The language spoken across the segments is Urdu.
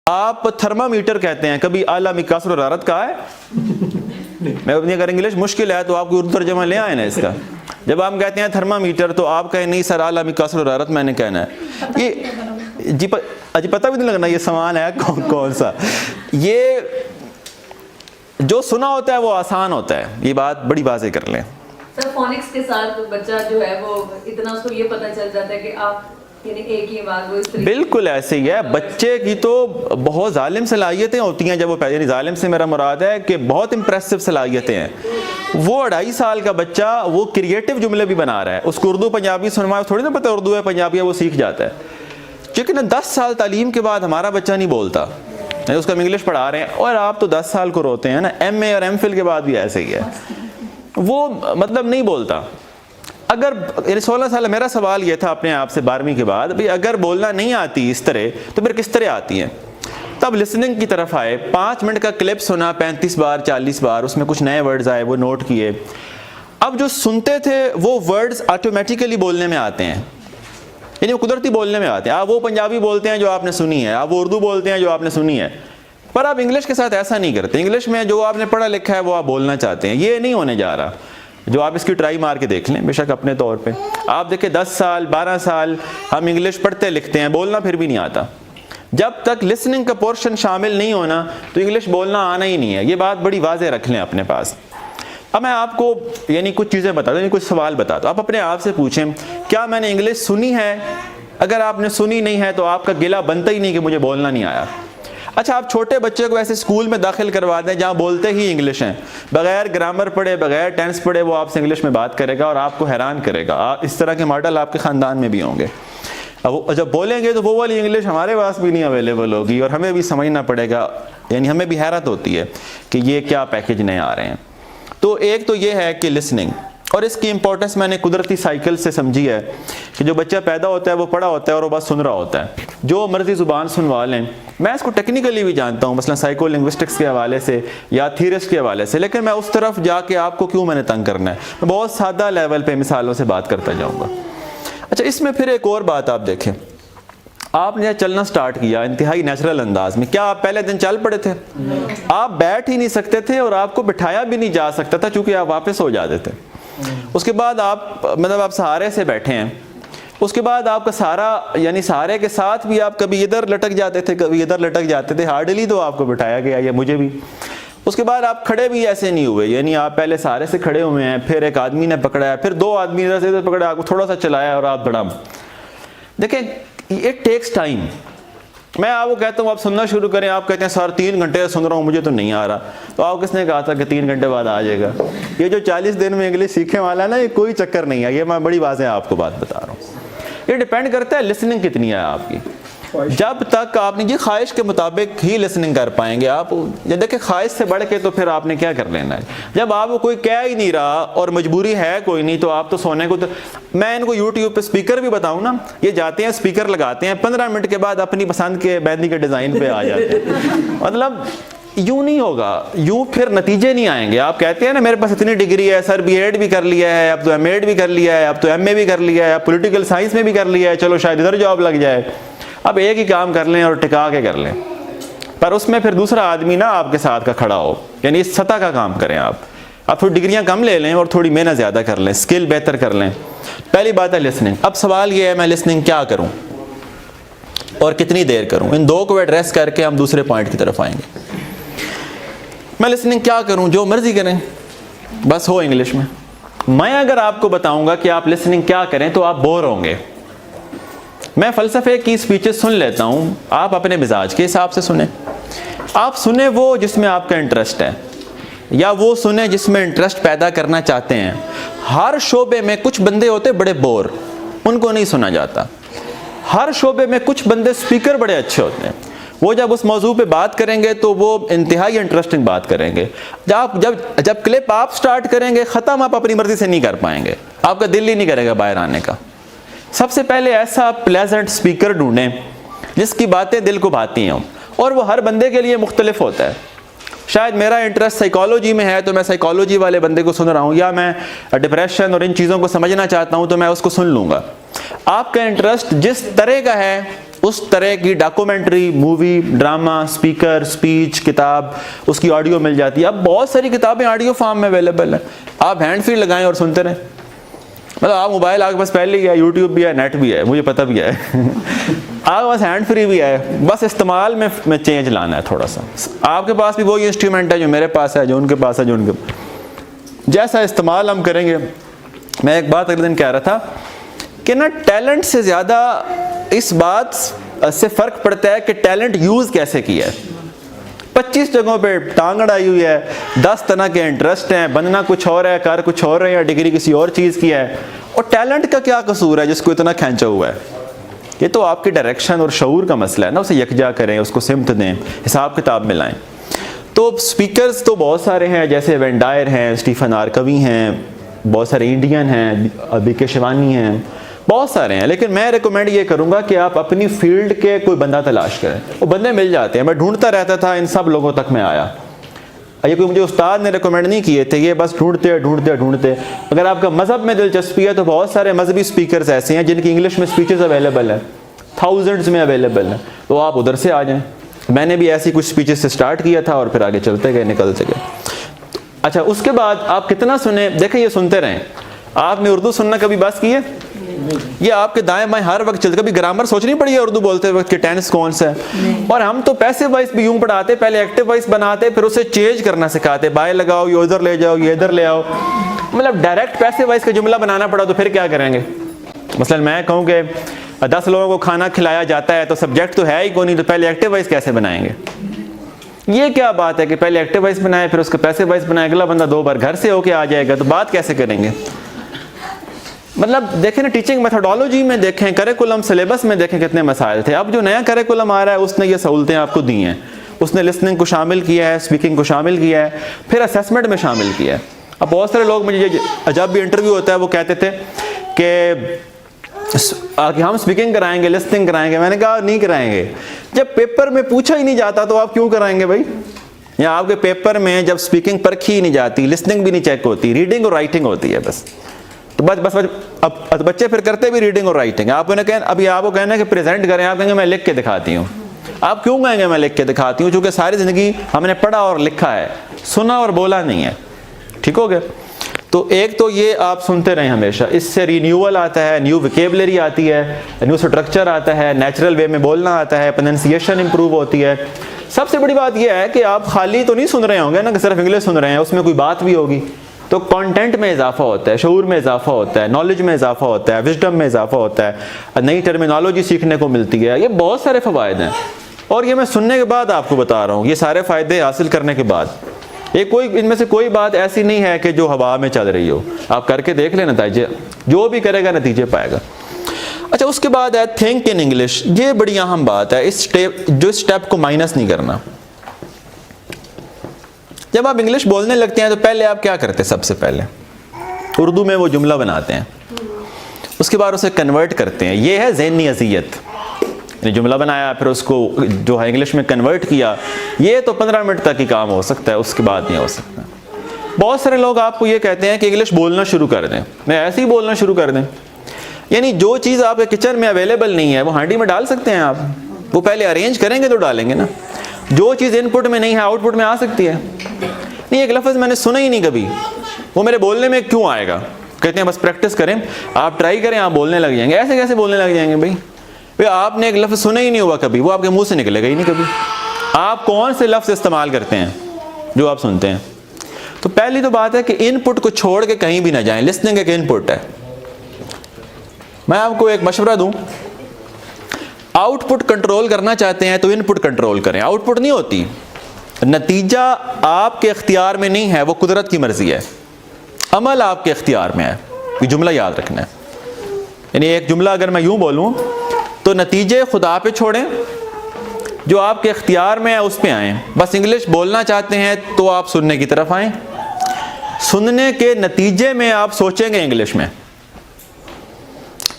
آپ تھرمامیٹر کہتے ہیں, کبھی اعلیٰ مقیاس الحرارت کہا ہے؟ میں اپنی اگر انگلش مشکل ہے تو آپ کو اردو ترجمہ لے آئے نا اس کا. جب آپ کہتے ہیں تھرمامیٹر تو آپ کہیں نہیں سر اعلیٰ مقیاس الحرارت میں نے کہنا ہے. یہ جی پتہ بھی نہیں لگنا یہ سامان ہے کون سا. یہ جو سنا ہوتا ہے وہ آسان ہوتا ہے, یہ بات بڑی واضح کر لیں. سر فونکس کے ساتھ بچہ جو ہے وہ اتنا اس کو یہ پتہ چل جاتا ہے کہ آپ یعنی ایک ہی بات وہ اس طریقے. بالکل ایسے ہی ہے. بچے کی تو بہت ظالم صلاحیتیں ہوتی ہیں جب وہ یعنی ظالم سے میرا مراد ہے کہ بہت امپریسو صلاحیتیں ہیں. وہ 2.5 سال کا بچہ وہ کریٹو جملے بھی بنا رہا ہے, اس کو اردو پنجابی سنوا تھوڑی نا پتہ اردو ہے پنجابی ہے, وہ سیکھ جاتا ہے. لیکن 10 سال تعلیم کے بعد ہمارا بچہ نہیں بولتا, اس کو ہم انگلش پڑھا رہے ہیں اور آپ تو 10 سال کو روتے ہیں نا. ایم اے اور ایم فل کے بعد بھی ایسے ہی ہے, وہ مطلب نہیں بولتا. اگر 16 سال, میرا سوال یہ تھا اپنے آپ سے 12ویں کے بعد, بھئی اگر بولنا نہیں آتی اس طرح تو پھر کس طرح آتی ہیں؟ تب لسننگ کی طرف آئے, 5 منٹ کا کلپ سنا 35 بار 40 بار, اس میں کچھ نئے ورڈز آئے وہ نوٹ کیے. اب جو سنتے تھے وہ ورڈز آٹومیٹیکلی بولنے میں آتے ہیں, یعنی وہ قدرتی بولنے میں آتے ہیں. آپ وہ پنجابی بولتے ہیں جو آپ نے سنی ہے, آپ وہ اردو بولتے ہیں جو آپ نے سنی ہے, پر آپ انگلش کے ساتھ ایسا نہیں کرتے. انگلش میں جو آپ نے پڑھا لکھا ہے وہ آپ بولنا چاہتے ہیں. یہ نہیں ہونے جا رہا. جو آپ اس کی ٹرائی مار کے دیکھ لیں بے شک اپنے طور پہ. آپ دیکھیں 10 سال 12 سال ہم انگلش پڑھتے لکھتے ہیں, بولنا پھر بھی نہیں آتا. جب تک لسننگ کا پورشن شامل نہیں ہونا تو انگلش بولنا آنا ہی نہیں ہے. یہ بات بڑی واضح رکھ لیں اپنے پاس. اب میں آپ کو یعنی کچھ چیزیں بتا دوں, یعنی کچھ سوال بتا دوں. آپ اپنے آپ سے پوچھیں کیا میں نے انگلش سنی ہے؟ اگر آپ نے سنی نہیں ہے تو آپ کا گلہ بنتا ہی نہیں کہ مجھے بولنا نہیں آیا. اچھا آپ چھوٹے بچے کو ایسے اسکول میں داخل کروا دیں جہاں بولتے ہی انگلش ہیں, بغیر گرامر پڑھے بغیر ٹینس پڑھے وہ آپ سے انگلش میں بات کرے گا اور آپ کو حیران کرے گا. اس طرح کے ماڈل آپ کے خاندان میں بھی ہوں گے. اب جب بولیں گے تو وہ والی انگلش ہمارے پاس بھی نہیں اویلیبل ہوگی اور ہمیں بھی سمجھنا پڑے گا, یعنی ہمیں بھی حیرت ہوتی ہے کہ یہ کیا پیکج نئے آ رہے ہیں. تو ایک تو یہ ہے کہ لسننگ, اور اس کی امپورٹنس میں نے قدرتی سائیکل سے سمجھی ہے کہ جو بچہ پیدا ہوتا ہے وہ پڑھا ہوتا ہے اور وہ بس سن رہا ہوتا ہے, جو مرضی زبان سنوا لیں. میں اس کو ٹیکنیکلی بھی جانتا ہوں, مثلا سائیکو لنگوسٹکس کے حوالے سے یا تھیرسٹ کے حوالے سے, لیکن میں اس طرف جا کے آپ کو کیوں میں نے تنگ کرنا ہے, میں بہت سادہ لیول پہ مثالوں سے بات کرتا جاؤں گا. اچھا اس میں پھر ایک اور بات آپ دیکھیں, آپ نے چلنا سٹارٹ کیا انتہائی نیچرل انداز میں, کیا آپ پہلے دن چل پڑے تھے؟ آپ بیٹھ ہی نہیں سکتے تھے اور آپ کو بٹھایا بھی نہیں جا سکتا تھا چونکہ آپ واپس ہو جاتے تھے. اس کے بعد آپ مطلب آپ سہارے سے بیٹھے ہیں, اس کے بعد آپ کا سہارا یعنی سہارے کے ساتھ بھی آپ کبھی ادھر لٹک جاتے تھے کبھی ادھر لٹک جاتے تھے, ہارڈلی تو آپ کو بٹھایا گیا یا مجھے بھی. اس کے بعد آپ کھڑے بھی ایسے نہیں ہوئے, یعنی آپ پہلے سہارے سے کھڑے ہوئے ہیں, پھر ایک آدمی نے پکڑا ہے, پھر 2 آدمی ادھر سے ادھر پکڑا, آپ کو تھوڑا سا چلایا اور آپ دڑم. دیکھیں اٹ ٹیکس ٹائم. میں آپ کو کہتا ہوں آپ سننا شروع کریں, آپ کہتے ہیں سر 3 گھنٹے سے سن رہا ہوں مجھے تو نہیں آ رہا, تو آپ کس نے کہا تھا کہ 3 گھنٹے بعد آ جائے گا؟ یہ جو 40 دن میں انگلش سیکھنے والا ہے نا, یہ کوئی چکر نہیں ہے, یہ میں بڑی واضح آپ کو بات بتا رہا ہوں. یہ ڈیپینڈ کرتا ہے لسننگ کتنی ہے آپ کی. جب تک آپ نے یہ خواہش کے مطابق ہی لسننگ کر پائیں گے آپ. دیکھیں خواہش سے بڑھ کے تو پھر آپ نے کیا کر لینا ہے, جب آپ کو کوئی کہہ ہی نہیں رہا اور مجبوری ہے کوئی نہیں تو آپ تو سونے کو. تو میں ان کو یوٹیوب پہ اسپیکر بھی بتاؤں نا, یہ جاتے ہیں اسپیکر لگاتے ہیں, 15 منٹ کے بعد اپنی پسند کے مہندی کے ڈیزائن پہ آ جاتے ہیں. مطلب یوں نہیں ہوگا, یوں پھر نتیجے نہیں آئیں گے. آپ کہتے ہیں نا میرے پاس اتنی ڈگری ہے سر, بی ایڈ بھی کر لیا ہے, اب تو ایم ایڈ بھی کر لیا ہے, اب تو ایم اے بھی کر لیا ہے, اب پولیٹیکل سائنس میں بھی کر لیا ہے, چلو شاید ادھر جاب لگ جائے. اب ایک ہی کام کر لیں اور ٹکا کے کر لیں, پر اس میں پھر دوسرا آدمی نا آپ کے ساتھ کا کھڑا ہو, یعنی اس سطح کا کام کریں. آپ تھوڑی ڈگریاں کم لے لیں اور تھوڑی محنت زیادہ کر لیں, اسکل بہتر کر لیں. پہلی بات ہے لسننگ. اب سوال یہ ہے میں لسننگ کیا کروں اور کتنی دیر کروں؟ ان 2 کو ایڈریس کر کے ہم دوسرے پوائنٹ کی طرف آئیں گے. میں لسننگ کیا کروں؟ جو مرضی کریں, بس ہو انگلش میں. میں اگر آپ کو بتاؤں گا کہ آپ لسننگ کیا کریں تو آپ بور ہوں گے. میں فلسفے کی اسپیچز سن لیتا ہوں, آپ اپنے مزاج کے حساب سے سنیں. آپ سنیں وہ جس میں آپ کا انٹرسٹ ہے, یا وہ سنیں جس میں انٹرسٹ پیدا کرنا چاہتے ہیں. ہر شعبے میں کچھ بندے ہوتے بڑے بور, ان کو نہیں سنا جاتا. ہر شعبے میں کچھ بندے اسپیکر بڑے اچھے ہوتے ہیں, وہ جب اس موضوع پہ بات کریں گے تو وہ انتہائی انٹرسٹنگ بات کریں گے. جب کلپ آپ سٹارٹ کریں گے ختم آپ اپنی مرضی سے نہیں کر پائیں گے, آپ کا دل ہی نہیں کرے گا باہر آنے کا. سب سے پہلے ایسا پلیزنٹ اسپیکر ڈھونڈیں جس کی باتیں دل کو بھاتی ہوں, اور وہ ہر بندے کے لیے مختلف ہوتا ہے. شاید میرا انٹرسٹ سائیکالوجی میں ہے تو میں سائیکالوجی والے بندے کو سن رہا ہوں, یا میں ڈپریشن اور ان چیزوں کو سمجھنا چاہتا ہوں تو میں اس کو سن لوں گا. آپ کا انٹرسٹ جس طرح کا ہے اس طرح کی documentary, movie, drama, speaker, speech, کتاب، اس کی آڈیو مل جاتی ہے. اب بہت ساری کتابیں آڈیو فارم میں اویلیبل ہیں. آپ ہینڈ فری لگائیں اور سنتے رہیں. مطلب آپ موبائل آپ کے پاس پہلے ہی ہے، یوٹیوب بھی ہے، نیٹ بھی ہے، مجھے پتہ بھی ہے آپ کے پاس ہینڈ فری بھی ہے، بس استعمال میں چینج لانا ہے تھوڑا سا. آپ کے پاس بھی وہی انسٹرومنٹ ہے جو میرے پاس ہے، جو ان کے پاس ہے، جو ان کے جیسا استعمال ہم کریں گے. میں ایک بات اگلے دن کہہ رہا تھا کہ نا ٹیلنٹ سے زیادہ اس بات سے فرق پڑتا ہے کہ ٹیلنٹ یوز کیسے کیا ہے. 25 جگہوں پہ ٹانگ اڑائی ہوئی ہے، 10 طرح کے انٹرسٹ ہیں، بننا کچھ اور ہے، کر کچھ اور رہے ہیں، ڈگری کسی اور چیز کی ہے. اور ٹیلنٹ کا کیا قصور ہے جس کو اتنا کھینچا ہوا ہے؟ یہ تو آپ کی ڈائریکشن اور شعور کا مسئلہ ہے نا. اسے یکجا کریں، اس کو سمت دیں، حساب کتاب میں لائیں. تو سپیکرز تو بہت سارے ہیں، جیسے وین ڈائر ہیں، اسٹیفن آرکوی ہیں، بہت سارے انڈین ہیں، بی کے شیوانی ہیں، بہت سارے ہیں. لیکن میں ریکمینڈ یہ کروں گا کہ آپ اپنی فیلڈ کے کوئی بندہ تلاش کریں. وہ بندے مل جاتے ہیں. میں ڈھونڈتا رہتا تھا، ان سب لوگوں تک میں آیا. یہ کوئی مجھے استاد نے ریکمینڈ نہیں کیے تھے، یہ بس ڈھونڈتے. اگر آپ کا مذہب میں دلچسپی ہے تو بہت سارے مذہبی اسپیکرز ایسے ہیں جن کی انگلش میں اسپیچز اویلیبل ہیں، تھاؤزنڈز میں اویلیبل ہیں. تو آپ ادھر سے آ جائیں. میں نے بھی ایسی کچھ اسپیچز سے سٹارٹ کیا تھا اور پھر آگے چلتے گئے، نکلتے گئے. اچھا، اس کے بعد آپ کتنا سنیں، دیکھیں یہ سنتے رہیں. آپ نے اردو سننا کبھی بس کی ہے؟ یہ آپ کے دائیں بائیں ہر وقت چلتے. کبھی گرامر سوچنی پڑی ہے اردو بولتے وقت کہ ٹینس کون سا ہے؟ اور ہم تو پیسو وائس بھی یوں پڑھاتے، پہلے ایکٹیو وائس بناتے، پھر اسے چینج کرنا سکھاتے، بائیں لگاؤ، یہ ادھر لے جاؤ، یہ ادھر لے آؤ. مطلب ڈائریکٹ پیسو وائس کا جملہ بنانا پڑا تو پھر کیا کریں گے؟ مثلا میں کہوں کہ 10 لوگوں کو کھانا کھلایا جاتا ہے، تو سبجیکٹ تو ہے ہی کوئی نہیں، تو پہلے ایکٹیو وائس کیسے بنائیں گے؟ یہ کیا بات ہے کہ پہلے ایکٹیو وائس بنائے پھر اس کا پیسو وائس بنائے؟ اگلا بندہ 2 بار گھر سے ہو کے آ جائے گا تو بات کیسے کریں گے؟ مطلب دیکھیں نا، ٹیچنگ میتھڈالوجی میں دیکھیں، کریکولم سلیبس میں دیکھیں کتنے مسائل تھے. اب جو نیا کریکولم آ رہا ہے اس نے یہ سہولتیں آپ کو دی ہیں. اس نے لسننگ کو شامل کیا ہے، اسپیکنگ کو شامل کیا ہے، پھر اسیسمنٹ میں شامل کیا ہے. اب بہت سارے لوگ مجھے جب بھی انٹرویو ہوتا ہے وہ کہتے تھے کہ ہم اسپیکنگ کرائیں گے، لسننگ کرائیں گے. میں نے کہا نہیں کرائیں گے. جب پیپر میں پوچھا ہی نہیں جاتا تو آپ کیوں کرائیں گے بھائی؟ یا آپ کے پیپر میں جب اسپیکنگ پرکھی ہی نہیں جاتی، لسننگ بھی نہیں چیک ہوتی، ریڈنگ اور رائٹنگ ہوتی ہے بس. تو بس اب بچے پھر کرتے بھی ریڈنگ اور رائٹنگ. آپ انہیں کہیں، ابھی آپ کو کہنا ہے کہ پریزنٹ کریں، آپ کہیں گے میں لکھ کے دکھاتی ہوں. آپ کیوں کہیں گے میں لکھ کے دکھاتی ہوں؟ چونکہ ساری زندگی ہم نے پڑھا اور لکھا ہے، سنا اور بولا نہیں ہے. ٹھیک ہو گیا؟ تو ایک تو یہ آپ سنتے رہیں ہمیشہ، اس سے رینیول آتا ہے، نیو ویکیبلری آتی ہے، نیو سٹرکچر آتا ہے، نیچرل وے میں بولنا آتا ہے، پروننسیشن امپروو ہوتی ہے. سب سے بڑی بات یہ ہے کہ آپ خالی تو نہیں سن رہے ہوں گے نا کہ صرف انگلش سن رہے ہیں، اس میں کوئی بات بھی ہوگی. تو کانٹینٹ میں اضافہ ہوتا ہے، شعور میں اضافہ ہوتا ہے، نالج میں اضافہ ہوتا ہے، وزڈم میں اضافہ ہوتا ہے، نئی ٹرمینالوجی سیکھنے کو ملتی ہے. یہ بہت سارے فوائد ہیں اور یہ میں سننے کے بعد آپ کو بتا رہا ہوں. یہ سارے فائدے حاصل کرنے کے بعد یہ ان میں سے کوئی بات ایسی نہیں ہے کہ جو ہوا میں چل رہی ہو. آپ کر کے دیکھ لیں، نتائجے جو بھی کرے گا نتیجے پائے گا. اچھا، اس کے بعد ہے تھنک ان انگلش. یہ بڑی اہم بات ہے، اس اسٹیپ کو مائنس نہیں کرنا. جب آپ انگلش بولنے لگتے ہیں تو پہلے آپ کیا کرتے ہیں؟ سب سے پہلے اردو میں وہ جملہ بناتے ہیں، اس کے بعد اسے کنورٹ کرتے ہیں. یہ ہے ذہنی اذیت. یعنی جملہ بنایا، پھر اس کو جو ہے انگلش میں کنورٹ کیا. یہ تو 15 منٹ تک ہی کام ہو سکتا ہے، اس کے بعد نہیں ہو سکتا. بہت سارے لوگ آپ کو یہ کہتے ہیں کہ انگلش بولنا شروع کر دیں، میں ایسے ہی بولنا شروع کر دیں. یعنی جو چیز آپ کے کچن میں اویلیبل نہیں ہے وہ ہانڈی میں ڈال سکتے ہیں آپ. وہ پہلے ارینج کریں گے تو ڈالیں گے نا. جو چیز ان پٹ میں نہیں ہے آؤٹ پٹ میں آ سکتی ہے. نہیں، ایک لفظ میں نے سنا ہی نہیں کبھی، وہ میرے بولنے میں کیوں آئے گا؟ کہتے ہیں بس پریکٹس کریں، آپ ٹرائی کریں، آپ بولنے لگ جائیں گے. ایسے کیسے بولنے لگ جائیں گے بھائی؟ آپ نے ایک لفظ سنا ہی نہیں ہوا کبھی، وہ آپ کے منہ سے نکلے گا ہی نہیں کبھی. آپ کون سے لفظ استعمال کرتے ہیں جو آپ سنتے ہیں؟ تو پہلی تو بات ہے کہ ان پٹ کو چھوڑ کے کہیں بھی نہ جائیں. لسننگ ایک ان پٹ ہے. میں آپ کو ایک مشورہ دوں، آؤٹ پٹ کنٹرول کرنا چاہتے ہیں تو ان پٹ کنٹرول کریں. آؤٹ پٹ نہیں ہوتی، نتیجہ آپ کے اختیار میں نہیں ہے، وہ قدرت کی مرضی ہے. عمل آپ کے اختیار میں ہے. یہ جملہ یاد رکھنا ہے. یعنی ایک جملہ اگر میں یوں بولوں تو نتیجے خدا پہ چھوڑیں، جو آپ کے اختیار میں ہے اس پہ آئیں. بس انگلش بولنا چاہتے ہیں تو آپ سننے کی طرف آئیں. سننے کے نتیجے میں آپ سوچیں گے انگلش میں.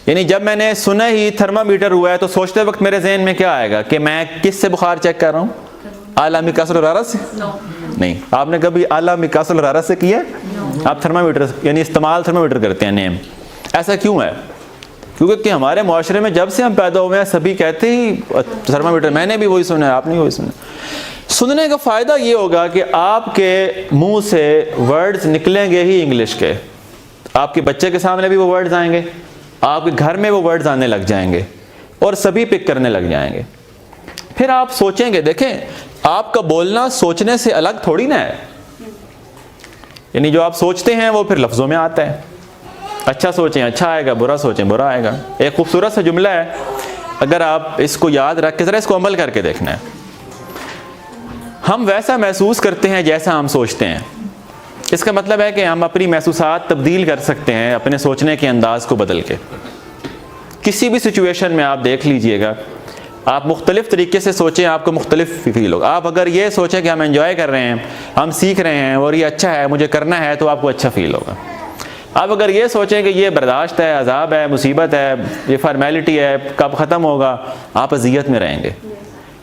یعنی جب میں نے سنا ہی تھرمامیٹر ہوا ہے تو سوچتے وقت میرے ذہن میں کیا آئے گا کہ میں کس سے بخار چیک کر رہا ہوں؟ اعلیٰ مقیاس الحرارت سے؟ نہیں. آپ نے کبھی اعلیٰ مقیاس الحرارت سے کیا؟ آپ تھرمامیٹر یعنی استعمال تھرمامیٹر کرتے ہیں نیم. ایسا کیوں ہے؟ کیونکہ کہ ہمارے معاشرے میں جب سے ہم پیدا ہوئے ہیں سبھی کہتے ہی تھرمامیٹر، میں نے بھی وہی سنا ہے، آپ نے وہی سنا. سننے کا فائدہ یہ ہوگا کہ آپ کے منہ سے ورڈز نکلیں گے ہی انگلش کے، آپ کے بچے کے سامنے بھی وہ ورڈز آئیں گے، آپ کے گھر میں وہ ورڈز آنے لگ جائیں گے اور سبھی پک کرنے لگ جائیں گے. پھر آپ سوچیں گے، دیکھیں آپ کا بولنا سوچنے سے الگ تھوڑی نہ ہے. یعنی جو آپ سوچتے ہیں وہ پھر لفظوں میں آتا ہے. اچھا سوچیں اچھا آئے گا، برا سوچیں برا آئے گا. ایک خوبصورت سا جملہ ہے، اگر آپ اس کو یاد رکھ کے ذرا اس کو عمل کر کے دیکھنا ہے. ہم ویسا محسوس کرتے ہیں جیسا ہم سوچتے ہیں. اس کا مطلب ہے کہ ہم اپنی محسوسات تبدیل کر سکتے ہیں اپنے سوچنے کے انداز کو بدل کے. کسی بھی سچویشن میں آپ دیکھ لیجئے گا، آپ مختلف طریقے سے سوچیں آپ کو مختلف فیل ہوگا. آپ اگر یہ سوچیں کہ ہم انجوائے کر رہے ہیں، ہم سیکھ رہے ہیں اور یہ اچھا ہے مجھے کرنا ہے، تو آپ کو اچھا فیل ہوگا. آپ اگر یہ سوچیں کہ یہ برداشت ہے، عذاب ہے، مصیبت ہے، یہ فارمیلٹی ہے، کب ختم ہوگا، آپ اذیت میں رہیں گے.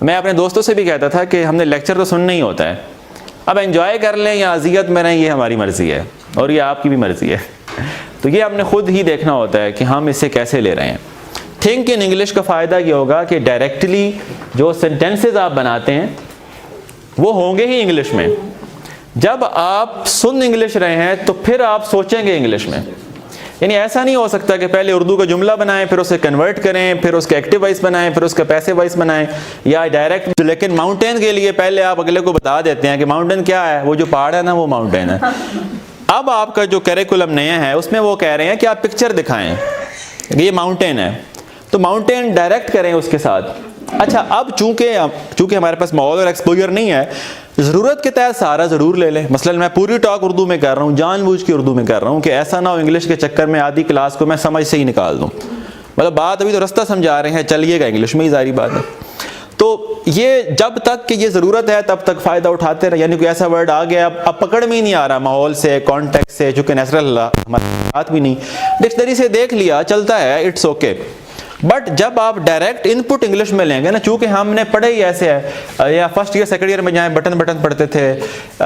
میں اپنے دوستوں سے بھی کہتا تھا کہ ہم نے لیکچر تو سننا ہی ہوتا ہے، اب انجوائے کر لیں یا اذیت میں رہیں یہ ہماری مرضی ہے اور یہ آپ کی بھی مرضی ہے. تو یہ ہم نے خود ہی دیکھنا ہوتا ہے کہ ہم اسے کیسے لے رہے ہیں. تھنک ان انگلش کا فائدہ یہ ہوگا کہ ڈائریکٹلی جو سینٹینسز آپ بناتے ہیں وہ ہوں گے ہی انگلش میں. جب آپ سن انگلش رہے ہیں تو پھر آپ سوچیں گے انگلش میں. یعنی ایسا نہیں ہو سکتا کہ پہلے اردو کا جملہ بنائیں پھر اسے کنورٹ کریں پھر اس کا ایکٹیو وائس بنائیں پھر اس کا پیسو وائس بنائیں یا ڈائریکٹ. لیکن ماؤنٹین کے لیے پہلے آپ اگلے کو بتا دیتے ہیں کہ ماؤنٹین کیا ہے، وہ جو پہاڑ ہے نا وہ ماؤنٹین ہے. اب آپ کا جو کریکولم نیا ہے اس میں وہ کہہ رہے ہیں کہ آپ پکچر دکھائیں کہ یہ ماؤنٹین ہے، تو ماؤنٹین ڈائریکٹ کریں اس کے ساتھ. اچھا اب چونکہ ہمارے پاس ماحول اور ایکسپوجر نہیں ہے، ضرورت کے تحت سہارا ضرور لے لیں. مثلا میں پوری ٹاک اردو میں کر رہا ہوں، جان بوجھ کے اردو میں کر رہا ہوں کہ ایسا نہ ہو انگلش کے چکر میں آدھی کلاس کو میں سمجھ سے ہی نکال دوں. مطلب بات ابھی تو رستہ سمجھا رہے ہیں، چلیے گا انگلش میں ہی، ظاہری بات ہے. تو یہ جب تک کہ یہ ضرورت ہے تب تک فائدہ اٹھاتے رہے. یعنی کوئی ایسا ورڈ آ گیا اب پکڑ میں ہی نہیں آ رہا ماحول سے، کانٹیکٹ سے، چونکہ نیچرل ہماری بات بھی نہیں، ڈکشنری سے دیکھ لیا چلتا ہے، اٹس اوکے. بٹ جب آپ ڈائریکٹ ان پٹ انگلش میں لیں گے نا، چونکہ ہم نے پڑھے ہی ایسے ہے، یا فرسٹ ایئر سیکنڈ ایئر میں جائیں بٹن پڑھتے تھے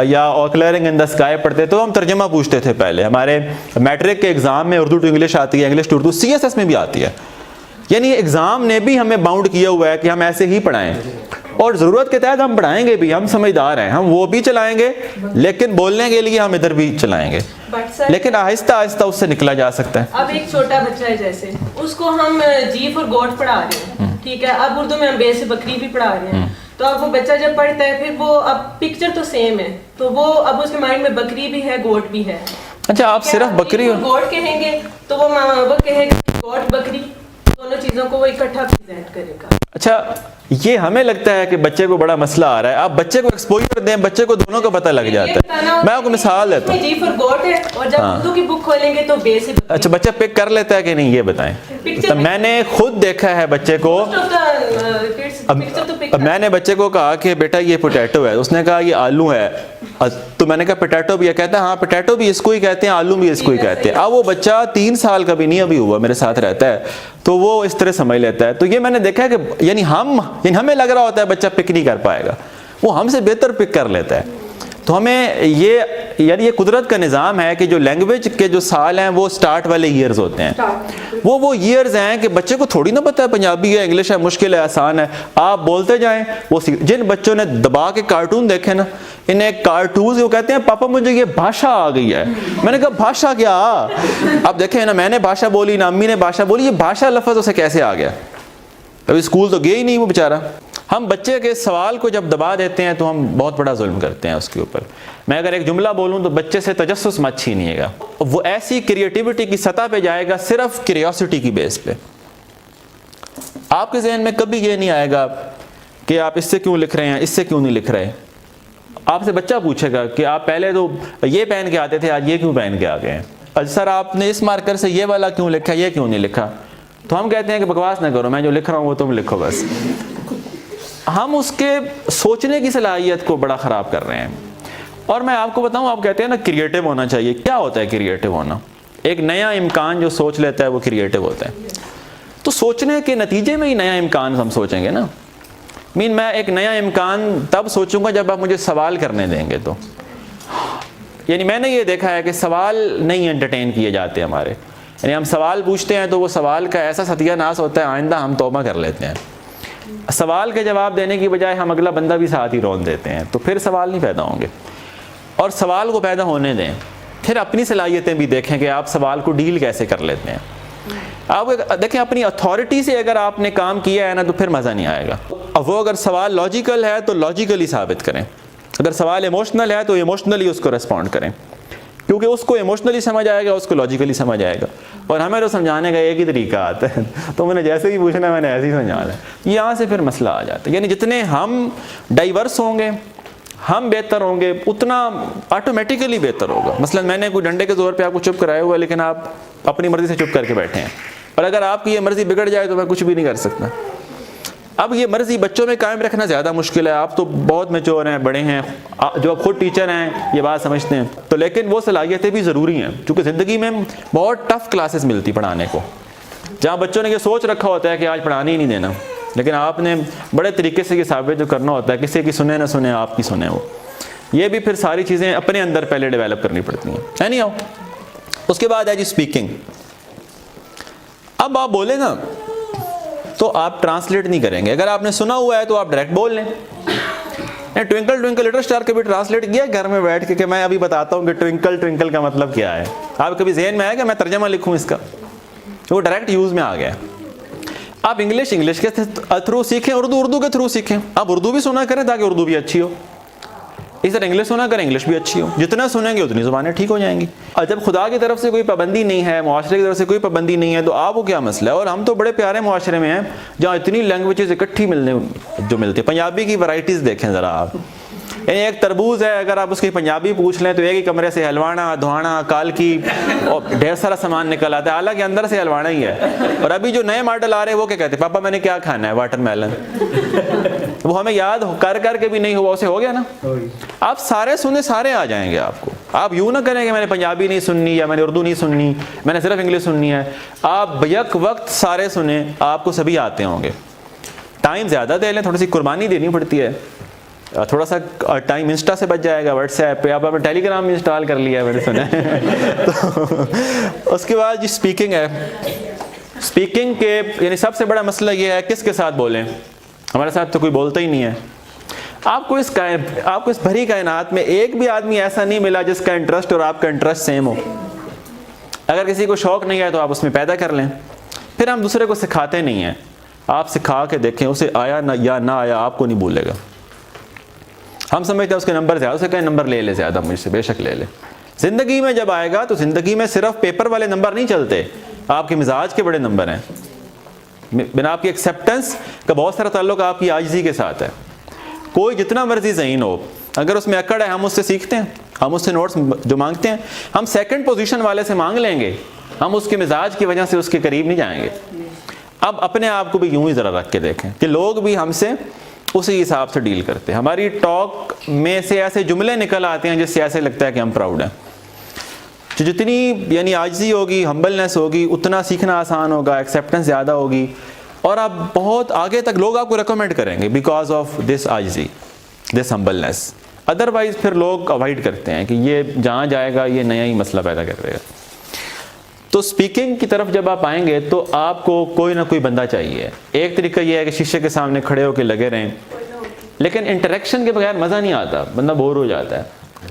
یا کلیئرنگ ان دا اسکائی پڑھتے تو ہم ترجمہ پوچھتے تھے. پہلے ہمارے میٹرک کے ایگزام میں اردو ٹو انگلش آتی ہے، English to Urdu, C S S میں بھی آتی ہے. یعنی ایگزام نے بھی ہمیں باؤنڈ کیا ہوا ہے کہ ہم ایسے ہی پڑھائیں اور ضرورت کے تحت ہم پڑھائیں گے بھی. ہم سمجھدار ہیں، ہم وہ بھی چلائیں گے لیکن بولنے کے لیے ہم ادھر بھی چلائیں گے، لیکن آہستہ آہستہ اس سے نکلا جا سکتا ہے. اب ایک چھوٹا بچہ ہے جیسے، اس کو ہم جیف اور گوٹ پڑھا رہے ہیں، ٹھیک ہے، اب اردو میں ہم بے سے بکری بھی پڑھا رہے ہیں. تو اب وہ بچہ جب پڑھتا ہے پھر وہ اب پکچر تو سیم ہے، تو وہ اب اس کے مائنڈ میں بکری بھی ہے گوٹ بھی ہے. اچھا آپ صرف بکری اور گوٹ کہیں گے تو وہ کہے گا گوٹ بکری، دونوں چیزوں کو وہ اکٹھا پریزنٹ کرے گا. اچھا یہ ہمیں لگتا ہے کہ بچے کو بڑا مسئلہ آ رہا ہے. آپ بچے کو ایکسپوجر دیں، بچے کو دونوں کا پتہ لگ جاتا ہے. میں آپ کو مثال دیتا ہوں، جیف اور گوٹ ہے اور جب اردو کی بک کھولیں گے تو بے سے. اچھا بچہ پک کر لیتا ہے کہ نہیں یہ بتائیں. تو میں نے خود دیکھا ہے بچے کو، میں نے بچے کو کہا کہ بیٹا یہ پوٹیٹو ہے، اس نے کہا یہ آلو ہے. تو میں نے کہا پوٹیٹو بھی ہے، کہتا ہے ہاں پوٹیٹو بھی اس کو ہی کہتے ہیں، آلو بھی اس کو ہی کہتے ہیں. اب وہ بچہ 3 سال کا بھی نہیں ابھی ہوا، میرے ساتھ رہتا ہے، تو وہ اس طرح سمجھ لیتا ہے. تو یہ میں نے دیکھا ہے کہ یعنی ہمیں لگ رہا ہوتا ہے بچہ پک نہیں کر پائے گا، وہ ہم سے بہتر پک کر لیتا ہے. تو ہمیں یہ قدرت کا نظام ہے کہ جو لینگویج کے جو سال ہیں وہ سٹارٹ والے ایئرز ہوتے ہیں. وہ ایئرز ہیں کہ بچے کو تھوڑی نہ پتہ ہے پنجابی ہے، انگلش ہے، مشکل ہے، آسان ہے، آپ بولتے جائیں وہ جن بچوں نے دبا کے کارٹون دیکھے نا، انہیں کارٹونز وہ کہتے ہیں پاپا مجھے یہ بھاشا آ گئی ہے. میں نے کہا بھاشا کیا؟ اب دیکھیں نا، میں نے بھاشا بولی نا امی نے بھاشا بولی، یہ بھاشا لفظ اسے کیسے آ گیا؟ ابھی اسکول تو گیا ہی نہیں وہ بیچارہ. ہم بچے کے سوال کو جب دبا دیتے ہیں تو ہم بہت بڑا ظلم کرتے ہیں اس کے اوپر. میں اگر ایک جملہ بولوں تو بچے سے تجسس مت چھینیے گا. وہ ایسی کریٹیوٹی کی سطح پہ جائے گا صرف کیوریوسٹی کی بیس پہ. آپ کے ذہن میں کبھی یہ نہیں آئے گا کہ آپ اس سے کیوں لکھ رہے ہیں، اس سے کیوں نہیں لکھ رہے. آپ سے بچہ پوچھے گا کہ آپ پہلے تو یہ پہن کے آتے تھے، آج یہ کیوں پہن کے آ گئے ہیں، سر آپ نے اس مارکر سے یہ والا کیوں لکھا، یہ کیوں نہیں لکھا. تو ہم کہتے ہیں کہ بکواس نہ کرو، میں جو لکھ رہا ہوں وہ تم لکھو بس. ہم اس کے سوچنے کی صلاحیت کو بڑا خراب کر رہے ہیں. اور میں آپ کو بتاؤں، آپ کہتے ہیں نا کریٹو ہونا چاہیے. کیا ہوتا ہے کریٹو ہونا؟ ایک نیا امکان جو سوچ لیتا ہے وہ کریٹو ہوتا ہے. تو سوچنے کے نتیجے میں ہی نیا امکان ہم سوچیں گے نا. میں ایک نیا امکان تب سوچوں گا جب آپ مجھے سوال کرنے دیں گے. تو یعنی میں نے یہ دیکھا ہے کہ سوال نہیں انٹرٹین کیے جاتے ہمارے. یعنی ہم سوال پوچھتے ہیں تو وہ سوال کا ایسا ستیہ ناس ہوتا ہے آئندہ ہم توبہ کر لیتے ہیں. سوال کے جواب دینے کی بجائے ہم اگلا بندہ بھی ساتھ ہی رون دیتے ہیں, تو پھر سوال نہیں پیدا ہوں گے. اور سوال کو پیدا ہونے دیں, پھر اپنی صلاحیتیں بھی دیکھیں کہ آپ سوال کو ڈیل کیسے کر لیتے ہیں. آپ دیکھیں اپنی اتھارٹی سے اگر آپ نے کام کیا ہے نا تو پھر مزہ نہیں آئے گا. اب وہ اگر سوال لاجیکل ہے تو لاجیکلی ثابت کریں, اگر سوال ایموشنل ہے تو ایموشنلی اس کو ریسپونڈ کریں, کیونکہ اس کو ایموشنلی سمجھ آئے گا, اس کو لاجیکلی سمجھ آئے گا. اور ہمیں تو سمجھانے کا ایک ہی طریقہ آتا ہے, تو میں نے جیسے ہی پوچھنا ہے میں نے ایسے ہی سمجھانا ہے. یہاں سے پھر مسئلہ آ جاتا ہے. یعنی جتنے ہم ڈائیورس ہوں گے, ہم بہتر ہوں گے, اتنا آٹومیٹیکلی بہتر ہوگا. مثلا میں نے کوئی ڈنڈے کے زور پہ آپ کو چپ کرایا ہوا ہے, لیکن آپ اپنی مرضی سے چپ کر کے بیٹھے ہیں, اور اگر آپ کی یہ مرضی بگڑ جائے تو میں کچھ بھی نہیں کر سکتا. اب یہ مرضی بچوں میں قائم رکھنا زیادہ مشکل ہے. آپ تو بہت میچور ہیں, بڑے ہیں, جو آپ خود ٹیچر ہیں یہ بات سمجھتے ہیں, تو لیکن وہ صلاحیتیں بھی ضروری ہیں, کیونکہ زندگی میں بہت ٹف کلاسز ملتی پڑھانے کو, جہاں بچوں نے یہ سوچ رکھا ہوتا ہے کہ آج پڑھانے ہی نہیں دینا, لیکن آپ نے بڑے طریقے سے یہ ثابت جو کرنا ہوتا ہے, کسی کی سنیں نہ سنیں آپ کی سنیں. وہ یہ بھی پھر ساری چیزیں اپنے اندر پہلے ڈیولپ کرنی پڑتی ہیں. نہیں آؤ. اس کے بعد ہے جی اسپیکنگ. اب آپ بولیں نا تو آپ ٹرانسلیٹ نہیں کریں گے. اگر آپ نے سنا ہوا ہے تو آپ ڈائریکٹ بول لیں. ٹوئنکل ٹوئنکل لٹل اسٹار کبھی ٹرانسلیٹ کیا گھر میں بیٹھ کے کہ میں ابھی بتاتا ہوں کہ ٹوئنکل ٹوئنکل کا مطلب کیا ہے؟ آپ کبھی ذہن میں آیا کہ میں ترجمہ لکھوں اس کا؟ وہ ڈائریکٹ یوز میں آ گیا. آپ انگلش کے تھرو سیکھیں, اردو کے تھرو سیکھیں. آپ اردو بھی سنا کریں تاکہ اردو بھی اچھی ہو, اس طرح انگلش سنا کریں انگلش بھی اچھی ہو. جتنا سنیں گے اتنی زبانیں ٹھیک ہو جائیں گی. اور جب خدا کی طرف سے کوئی پابندی نہیں ہے, معاشرے کی طرف سے کوئی پابندی نہیں ہے, تو آپ کو کیا مسئلہ ہے؟ اور ہم تو بڑے پیارے معاشرے میں ہیں جہاں اتنی لینگویجز اکٹھی ملتی. پنجابی کی ورائٹیز دیکھیں ذرا آپ. یعنی ایک تربوز ہے, اگر آپ اس کی پنجابی پوچھ لیں تو ایک ہی کمرے سے ہلوانا, دھوانا, کالکی اور ڈھیر سارا سامان نکل آتا ہے, حالانکہ اندر سے ہلوانا ہی ہے. اور ابھی جو نئے ماڈل آ رہے ہیں وہ کیا کہتے ہیں, پاپا میں نے کیا کھانا ہے, واٹر میلن. وہ ہمیں یاد کر کے بھی نہیں ہوا, اسے ہو گیا نا. آپ سارے سنے سارے آ جائیں گے آپ کو. آپ یوں نہ کریں کہ میں نے پنجابی نہیں سننی یا میں نے اردو نہیں سننی, میں نے صرف انگلش سننی ہے. آپ بیک وقت سارے سنیں, آپ کو سبھی آتے ہوں گے. ٹائم زیادہ دے لیں, تھوڑی سی قربانی دینی پڑتی ہے. تھوڑا سا ٹائم انسٹا سے بچ جائے گا, واٹس ایپ پہ. آپ نے ٹیلی گرام بھی انسٹال کر لیا ہے میں نے سنا ہے. تو اس کے بعد جی اسپیکنگ ہے. اسپیکنگ کے یعنی سب سے بڑا مسئلہ یہ ہے کس کے ساتھ بولیں. ہمارے ساتھ تو کوئی بولتا ہی نہیں ہے. آپ کو اس بھری کائنات میں ایک بھی آدمی ایسا نہیں ملا جس کا انٹرسٹ اور آپ کا انٹرسٹ سیم ہو. اگر کسی کو شوق نہیں ہے تو آپ اس میں پیدا کر لیں. پھر ہم دوسرے کو سکھاتے نہیں ہیں, آپ سکھا کے دیکھیں, اسے آیا نہ یا نہ آیا آپ کو نہیں بھولے گا. ہم سمجھتے ہیں اس کے نمبر زیادہ, اسے کہیں نمبر لے لے زیادہ مجھ سے, بے شک لے لے. زندگی میں جب آئے گا تو زندگی میں صرف پیپر والے نمبر نہیں چلتے, آپ کے مزاج کے بڑے نمبر ہیں. بنا آپ کی ایکسیپٹنس کا بہت سارا تعلق آپ کی عاجزی کے ساتھ ہے. کوئی جتنا مرضی ذہین ہو, اگر اس میں اکڑ ہے ہم اس سے سیکھتے ہیں, ہم اس سے نوٹس جو مانگتے ہیں ہم سیکنڈ پوزیشن والے سے مانگ لیں گے, ہم اس کے مزاج کی وجہ سے اس کے قریب نہیں جائیں گے. اب اپنے آپ کو بھی یوں ہی ذرا رکھ کے دیکھیں کہ لوگ بھی ہم سے اسی حساب سے ڈیل کرتے ہیں. ہماری ٹاک میں سے ایسے جملے نکل آتے ہیں جس سے ایسے لگتا ہے کہ ہم پراؤڈ ہیں. جتنی یعنی عاجزی ہوگی, ہمبلنس ہوگی, اتنا سیکھنا آسان ہوگا, ایکسیپٹنس زیادہ ہوگی, اور آپ بہت آگے تک لوگ آپ کو ریکمینڈ کریں گے بیکاز آف دس عاجزی, دس ہمبلنس. ادروائز پھر لوگ اوائڈ کرتے ہیں کہ یہ جہاں جائے گا یہ نیا ہی مسئلہ پیدا کر دے گا. تو اسپیکنگ کی طرف جب آپ آئیں گے تو آپ کو کوئی نہ کوئی بندہ چاہیے. ایک طریقہ یہ ہے کہ شیشے کے سامنے کھڑے ہو کے لگے رہیں, لیکن انٹریکشن کے بغیر مزہ نہیں آتا, بندہ بور ہو جاتا ہے.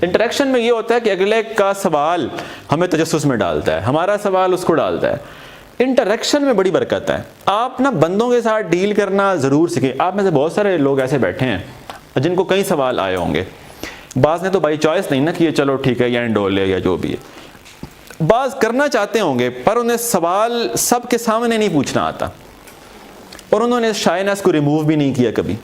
انٹریکشن میں یہ ہوتا ہے کہ اگلے کا سوال ہمیں تجسس میں ڈالتا ہے, ہمارا سوال اس کو ڈالتا ہے. انٹریکشن میں بڑی برکت ہے. آپ نا بندوں کے ساتھ ڈیل کرنا ضرور سیکھیں. آپ میں سے بہت سارے لوگ ایسے بیٹھے ہیں جن کو کئی سوال آئے ہوں گے. بعض نے تو بائی چوائس نہیں نا کہ یہ چلو ٹھیک ہے یا انڈول ہے یا جو بھی ہے, بعض کرنا چاہتے ہوں گے پر انہیں سوال سب کے سامنے نہیں پوچھنا آتا, اور انہوں نے شائنس کو ریموو بھی نہیں کیا کبھی.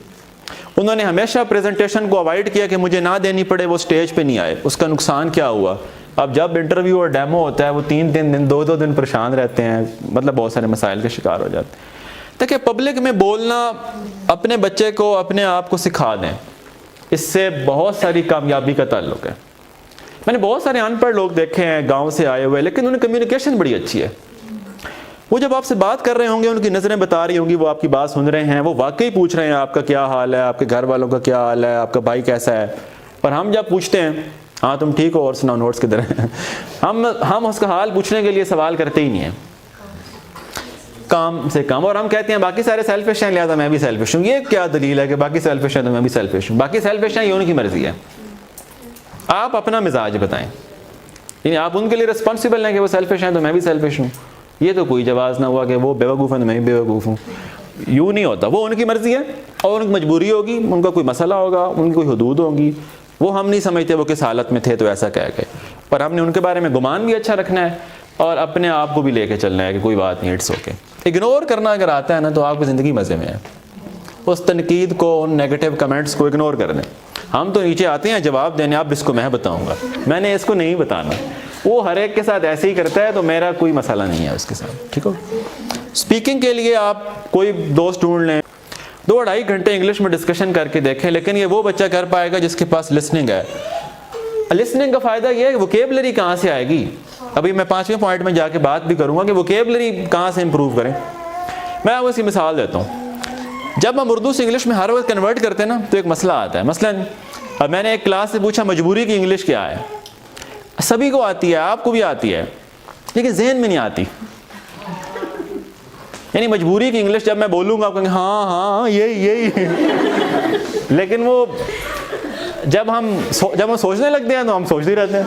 انہوں نے ہمیشہ پریزنٹیشن کو اوائڈ کیا کہ مجھے نہ دینی پڑے, وہ سٹیج پہ نہیں آئے. اس کا نقصان کیا ہوا؟ اب جب انٹرویو اور ڈیمو ہوتا ہے وہ 3 دن 2 دن پریشان رہتے ہیں, مطلب بہت سارے مسائل کا شکار ہو جاتے ہیں. دیکھیں پبلک میں بولنا اپنے بچے کو اپنے آپ کو سکھا دیں, اس سے بہت ساری کامیابی کا تعلق ہے. میں نے بہت سارے ان پڑھ لوگ دیکھے ہیں گاؤں سے آئے ہوئے, لیکن انہیں کمیونیکیشن بڑی اچھی ہے. وہ جب آپ سے بات کر رہے ہوں گے ان کی نظریں بتا رہی ہوں گی, وہ آپ کی بات سن رہے ہیں, وہ واقعی پوچھ رہے ہیں آپ کا کیا حال ہے, آپ کے گھر والوں کا کیا حال ہے, آپ کا بھائی کیسا ہے. اور ہم جب پوچھتے ہیں ہاں تم ٹھیک ہو اور سناؤ نوٹس کدھر ہیں. ہم اس کا حال پوچھنے کے لیے سوال کرتے ہی نہیں ہیں, کام سے کام. اور ہم کہتے ہیں باقی سارے سیلفش ہیں لہٰذا میں بھی سیلفش ہوں. یہ کیا دلیل ہے کہ باقی سیلفش ہیں تو میں بھی سیلفش ہوں؟ باقی سیلفش ہیں یہ ان کی مرضی ہے, آپ اپنا مزاج بتائیں. یعنی آپ ان کے لیے رسپانسبل ہیں کہ وہ سیلفش ہیں تو میں بھی سیلفش ہوں. یہ تو کوئی جواز نہ ہوا کہ وہ بیوقوف ہیں تو میں بھی بیوقوف ہوں. یوں نہیں ہوتا. وہ ان کی مرضی ہے اور ان کی مجبوری ہوگی, ان کا کوئی مسئلہ ہوگا, ان کی کوئی حدود ہوں گی. وہ ہم نہیں سمجھتے وہ کس حالت میں تھے تو ایسا کہہ گئے, پر ہم نے ان کے بارے میں گمان بھی اچھا رکھنا ہے اور اپنے آپ کو بھی لے کے چلنا ہے کہ کوئی بات نہیں, اٹس اوکے. اگنور کرنا اگر آتا ہے نا تو آپ کی زندگی مزے میں ہے. اس تنقید کو, ان نیگیٹو کمنٹس کو اگنور کر دیں. ہم تو نیچے آتے ہیں جواب دینے, اب اس کو میں بتاؤں گا, میں نے اس کو نہیں بتانا. وہ ہر ایک کے ساتھ ایسے ہی کرتا ہے تو میرا کوئی مسئلہ نہیں ہے اس کے ساتھ, ٹھیک ہو. اسپیکنگ کے لیے آپ کوئی دوست ڈھونڈ لیں, 2-2.5 گھنٹے انگلش میں ڈسکشن کر کے دیکھیں, لیکن یہ وہ بچہ کر پائے گا جس کے پاس لسننگ ہے. لسننگ کا فائدہ یہ ہے کہ ووکیبلری کہاں سے آئے گی. ابھی میں 5ویں پوائنٹ میں جا کے بات بھی کروں گا کہ ووکیبلری کہاں سے امپروو کریں. میں آپ کو اس کی مثال دیتا ہوں. جب ہم اردو سے انگلش میں ہر وقت کنورٹ کرتے ہیں نا تو ایک مسئلہ آتا ہے. مثلاً اب میں نے ایک کلاس سے پوچھا مجبوری کی انگلش کیا ہے. سبھی کو آتی ہے, آپ کو بھی آتی ہے, لیکن ذہن میں نہیں آتی. یعنی مجبوری کی انگلش جب میں بولوں گا آپ کہیں گے ہاں ہاں یہی لیکن وہ جب ہم سوچنے لگتے ہیں تو ہم سوچتے رہتے ہیں.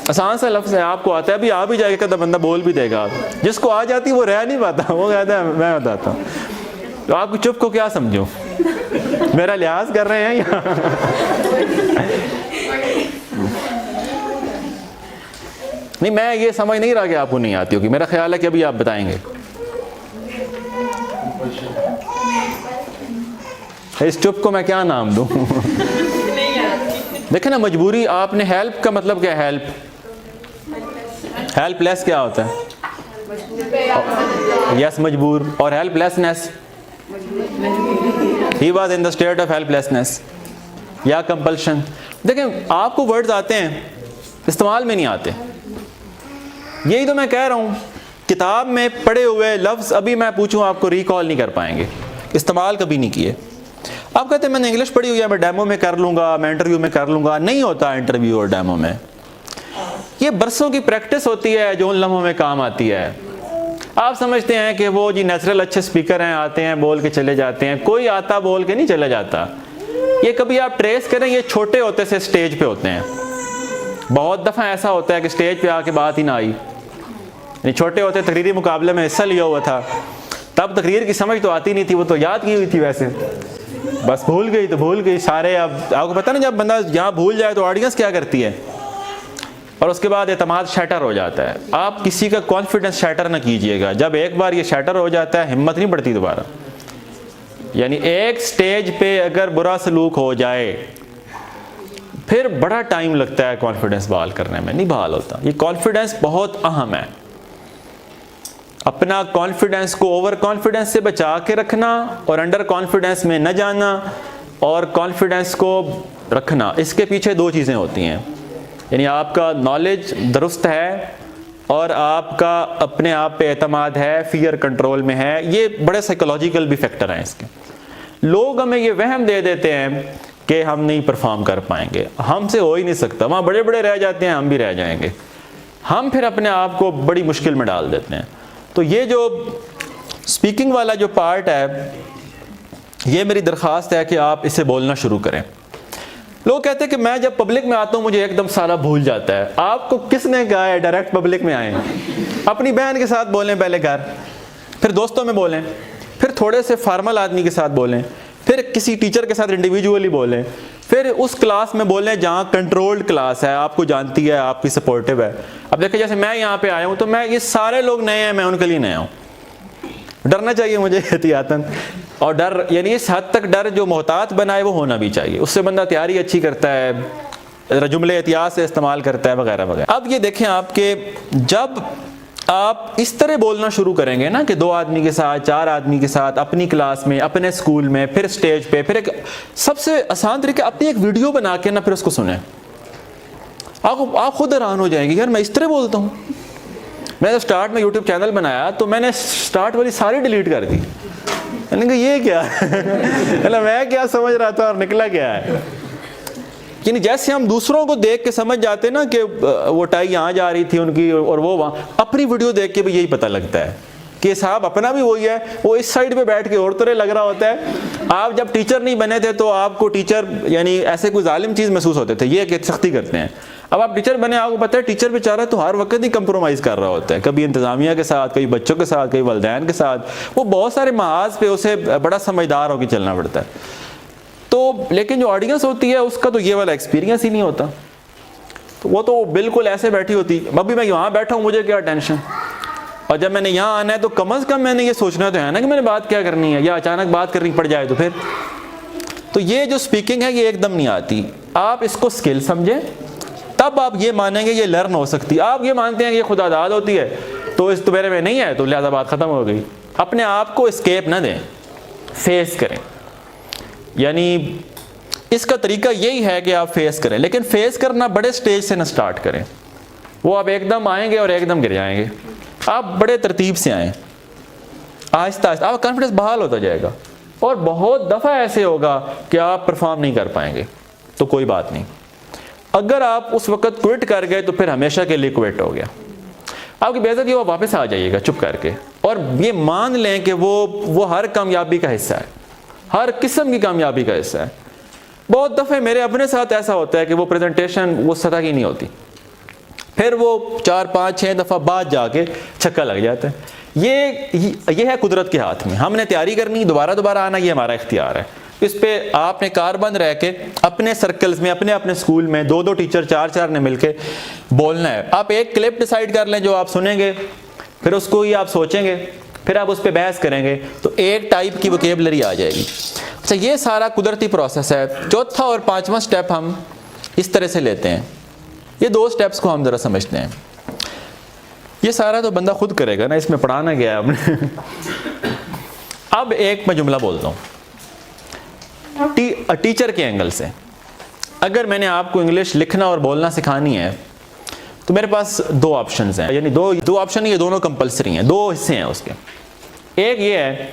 آسان سا لفظ ہے, آپ کو آتا ہے, ابھی آ بھی جائے گا تو بندہ بول بھی دے گا. جس کو آ جاتی وہ رہ نہیں پاتا, وہ کہتا ہے میں بتاتا ہوں. تو آپ کی چپ کو کیا سمجھوں, میرا لحاظ کر رہے ہیں یا نہیں. میں یہ سمجھ نہیں رہا کہ آپ کو نہیں آتی ہوگی, میرا خیال ہے کہ ابھی آپ بتائیں گے. اس چپ کو میں کیا نام دوں؟ دیکھیں نا, مجبوری آپ نے, ہیلپ کا مطلب کیا ہے؟ ہیلپ لیس کیا ہوتا ہے؟ یس مجبور. اور help lessons, he was in the state of help lessons یا کمپلشن. دیکھیں آپ کو ورڈز آتے ہیں, استعمال میں نہیں آتے. یہی تو میں کہہ رہا ہوں, کتاب میں پڑھے ہوئے لفظ ابھی میں پوچھوں آپ کو ریکال نہیں کر پائیں گے, استعمال کبھی نہیں کیے. آپ کہتے ہیں میں نے انگلش پڑھی ہوئی ہے, میں ڈیمو میں کر لوں گا, میں انٹرویو میں کر لوں گا. نہیں ہوتا انٹرویو اور ڈیمو میں. یہ برسوں کی پریکٹس ہوتی ہے جو ان لمحوں میں کام آتی ہے. آپ سمجھتے ہیں کہ وہ جی نیچرل اچھے اسپیکر ہیں, آتے ہیں بول کے چلے جاتے ہیں. کوئی آتا بول کے نہیں چلا جاتا. یہ کبھی آپ ٹریس کریں, یہ چھوٹے ہوتے سے اسٹیج پہ ہوتے ہیں. بہت دفعہ ایسا ہوتا ہے کہ اسٹیج پہ آ کے بات ہی نہ آئی. یعنی چھوٹے ہوتے تقریری مقابلے میں حصہ لیا ہوا تھا, تب تقریر کی سمجھ تو آتی نہیں تھی, وہ تو یاد کی ہوئی تھی ویسے, بس بھول گئی تو بھول گئی سارے. اب آپ کو پتہ نا جب بندہ یہاں بھول جائے تو آڈینس کیا کرتی ہے, اور اس کے بعد اعتماد شیٹر ہو جاتا ہے. آپ کسی کا کانفیڈنس شیٹر نہ کیجئے گا. جب ایک بار یہ شیٹر ہو جاتا ہے ہمت نہیں بڑھتی دوبارہ. یعنی ایک سٹیج پہ اگر برا سلوک ہو جائے پھر بڑا ٹائم لگتا ہے کانفیڈنس بحال کرنے میں, نہیں بحال ہوتا. یہ کانفیڈنس بہت اہم ہے. اپنا کانفیڈنس کو اوور کانفیڈنس سے بچا کے رکھنا اور انڈر کانفیڈنس میں نہ جانا, اور کانفیڈنس کو رکھنا, اس کے پیچھے 2 چیزیں ہوتی ہیں. یعنی آپ کا نالج درست ہے اور آپ کا اپنے آپ پہ اعتماد ہے, فیئر کنٹرول میں ہے. یہ بڑے سائیکولوجیکل بھی فیکٹر ہیں اس کے. لوگ ہمیں یہ وہم دے دیتے ہیں کہ ہم نہیں پرفارم کر پائیں گے, ہم سے ہو ہی نہیں سکتا. وہاں بڑے بڑے رہ جاتے ہیں, ہم بھی رہ جائیں گے. ہم پھر اپنے آپ کو بڑی مشکل میں ڈال دیتے ہیں. تو یہ جو اسپیکنگ والا جو پارٹ ہے, یہ میری درخواست ہے کہ آپ اسے بولنا شروع کریں. لوگ کہتے ہیں کہ میں جب پبلک میں آتا ہوں مجھے ایک دم سارا بھول جاتا ہے. آپ کو کس نے کہا ہے ڈائریکٹ پبلک میں آئیں؟ اپنی بہن کے ساتھ بولیں پہلے گھر, پھر دوستوں میں بولیں, پھر تھوڑے سے فارمل آدمی کے ساتھ بولیں, پھر کسی ٹیچر کے ساتھ انڈیویجولی بولیں, پھر اس کلاس میں بولیں جہاں کنٹرولڈ کلاس ہے, آپ کو جانتی ہے, آپ کی سپورٹیو ہے. اب دیکھیں جیسے میں یہاں پہ آیا ہوں تو میں, یہ سارے لوگ نئے ہیں, میں ان کے لیے نیا ہوں. ڈرنا چاہیے مجھے احتیاطاً, اور ڈر یعنی اس حد تک ڈر جو محتاط بنائے وہ ہونا بھی چاہیے. اس سے بندہ تیاری اچھی کرتا ہے, جملے احتیاط سے استعمال کرتا ہے وغیرہ وغیرہ. اب یہ دیکھیں آپ کہ جب آپ اس طرح بولنا شروع کریں گے نا کہ 2 آدمی کے ساتھ, 4 آدمی کے ساتھ, اپنی کلاس میں, اپنے اسکول میں, پھر اسٹیج پہ, پھر ایک سب سے آسان طریقہ اپنی ایک ویڈیو بنا کے نا پھر اس کو سنیں. آپ خود حیران ہو جائیں گے یار میں اس طرح بولتا ہوں. میں جب اسٹارٹ میں یوٹیوب چینل بنایا تو میں نے اسٹارٹ والی ساری ڈیلیٹ کر دی. میں نے کہا یہ کیا ہے, میں کیا سمجھ رہا تھا اور نکلا کیا ہے. یعنی جیسے ہم دوسروں کو دیکھ کے سمجھ جاتے ہیں نا کہ وہ ٹائی یہاں جا رہی تھی ان کی اور وہ وہاں, اپنی ویڈیو دیکھ کے بھی یہی پتہ لگتا ہے کہ صاحب اپنا بھی وہی ہے, وہ اس سائڈ پہ بیٹھ کے اور طرح لگ رہا ہوتا ہے. آپ جب ٹیچر نہیں بنے تھے تو آپ کو ٹیچر یعنی ایسے کوئی ظالم چیز محسوس ہوتے تھے, یہ کہ سختی کرتے ہیں. اب آپ ٹیچر بنے, آپ کو پتہ ہے ٹیچر بیچارہ تو ہر وقت ہی کمپرومائز کر رہا ہوتا ہے, کبھی انتظامیہ کے ساتھ, کبھی بچوں کے ساتھ, کبھی والدین کے ساتھ. وہ بہت سارے محاذ پہ اسے بڑا سمجھدار ہو کے چلنا پڑتا ہے. تو لیکن جو آڈینس ہوتی ہے اس کا تو یہ والا ایکسپیرینس ہی نہیں ہوتا, تو وہ تو بالکل ایسے بیٹھی ہوتی, ابھی میں یہاں بیٹھا ہوں مجھے کیا ٹینشن, اور جب میں نے یہاں آنا ہے تو کم از کم میں نے یہ سوچنا تو ہے نا کہ میں نے بات کیا کرنی ہے, یا اچانک بات کرنی پڑ جائے تو پھر. تو یہ جو سپیکنگ ہے یہ ایک دم نہیں آتی. آپ اس کو سکل سمجھیں تب آپ یہ مانیں گے یہ لرن ہو سکتی. آپ یہ مانتے ہیں کہ یہ خدا داد ہوتی ہے تو اس تو میرے میں نہیں ہے تو لہذا بات ختم ہو گئی. اپنے آپ کو اسکیپ نہ دیں, فیس کریں. یعنی اس کا طریقہ یہی ہے کہ آپ فیس کریں, لیکن فیس کرنا بڑے سٹیج سے نہ سٹارٹ کریں. وہ آپ ایک دم آئیں گے اور ایک دم گر جائیں گے. آپ بڑے ترتیب سے آئیں, آہستہ آہستہ آپ کانفیڈنس بحال ہوتا جائے گا. اور بہت دفعہ ایسے ہوگا کہ آپ پرفارم نہیں کر پائیں گے تو کوئی بات نہیں. اگر آپ اس وقت کوئٹ کر گئے تو پھر ہمیشہ کے لیے کوئٹ ہو گیا, آپ کی بے عزتی ہو, واپس آ جائیے گا چپ کر کے. اور یہ مان لیں کہ وہ ہر کامیابی کا حصہ ہے, ہر قسم کی کامیابی کا حصہ ہے. بہت دفعہ میرے اپنے ساتھ ایسا ہوتا ہے کہ وہ پریزنٹیشن وہ سطح کی نہیں ہوتی, پھر وہ 4 5 6 دفعہ بعد جا کے چھکا لگ جاتا ہے. یہ ہے قدرت کے ہاتھ میں. ہم نے تیاری کرنی, دوبارہ آنا, یہ ہمارا اختیار ہے. اس پہ آپ نے کار بند رہ کے اپنے سرکلز میں, اپنے اسکول میں 2 ٹیچر 4 نے مل کے بولنا ہے. آپ ایک کلپ ڈیسائیڈ کر لیں جو آپ سنیں گے, پھر اس کو ہی آپ سوچیں گے, پھر آپ اس پہ بحث کریں گے تو ایک ٹائپ کی ووکیبلری آ جائے گی. اچھا, یہ سارا قدرتی پروسیس ہے. چوتھا اور 5واں سٹیپ ہم اس طرح سے لیتے ہیں. یہ 2 سٹیپس کو ہم ذرا سمجھتے ہیں. یہ سارا تو بندہ خود کرے گا نا, اس میں پڑھانا گیا ہے ہم نے. اب ایک میں جملہ بولتا ہوں ٹیچر کے اینگل سے. اگر میں نے آپ کو انگلش لکھنا اور بولنا سکھانی ہے تو میرے پاس 2 آپشنز ہیں, یعنی 2 آپشن, یہ دونوں کمپلسری ہیں, 2 حصے ہیں اس کے. ایک یہ ہے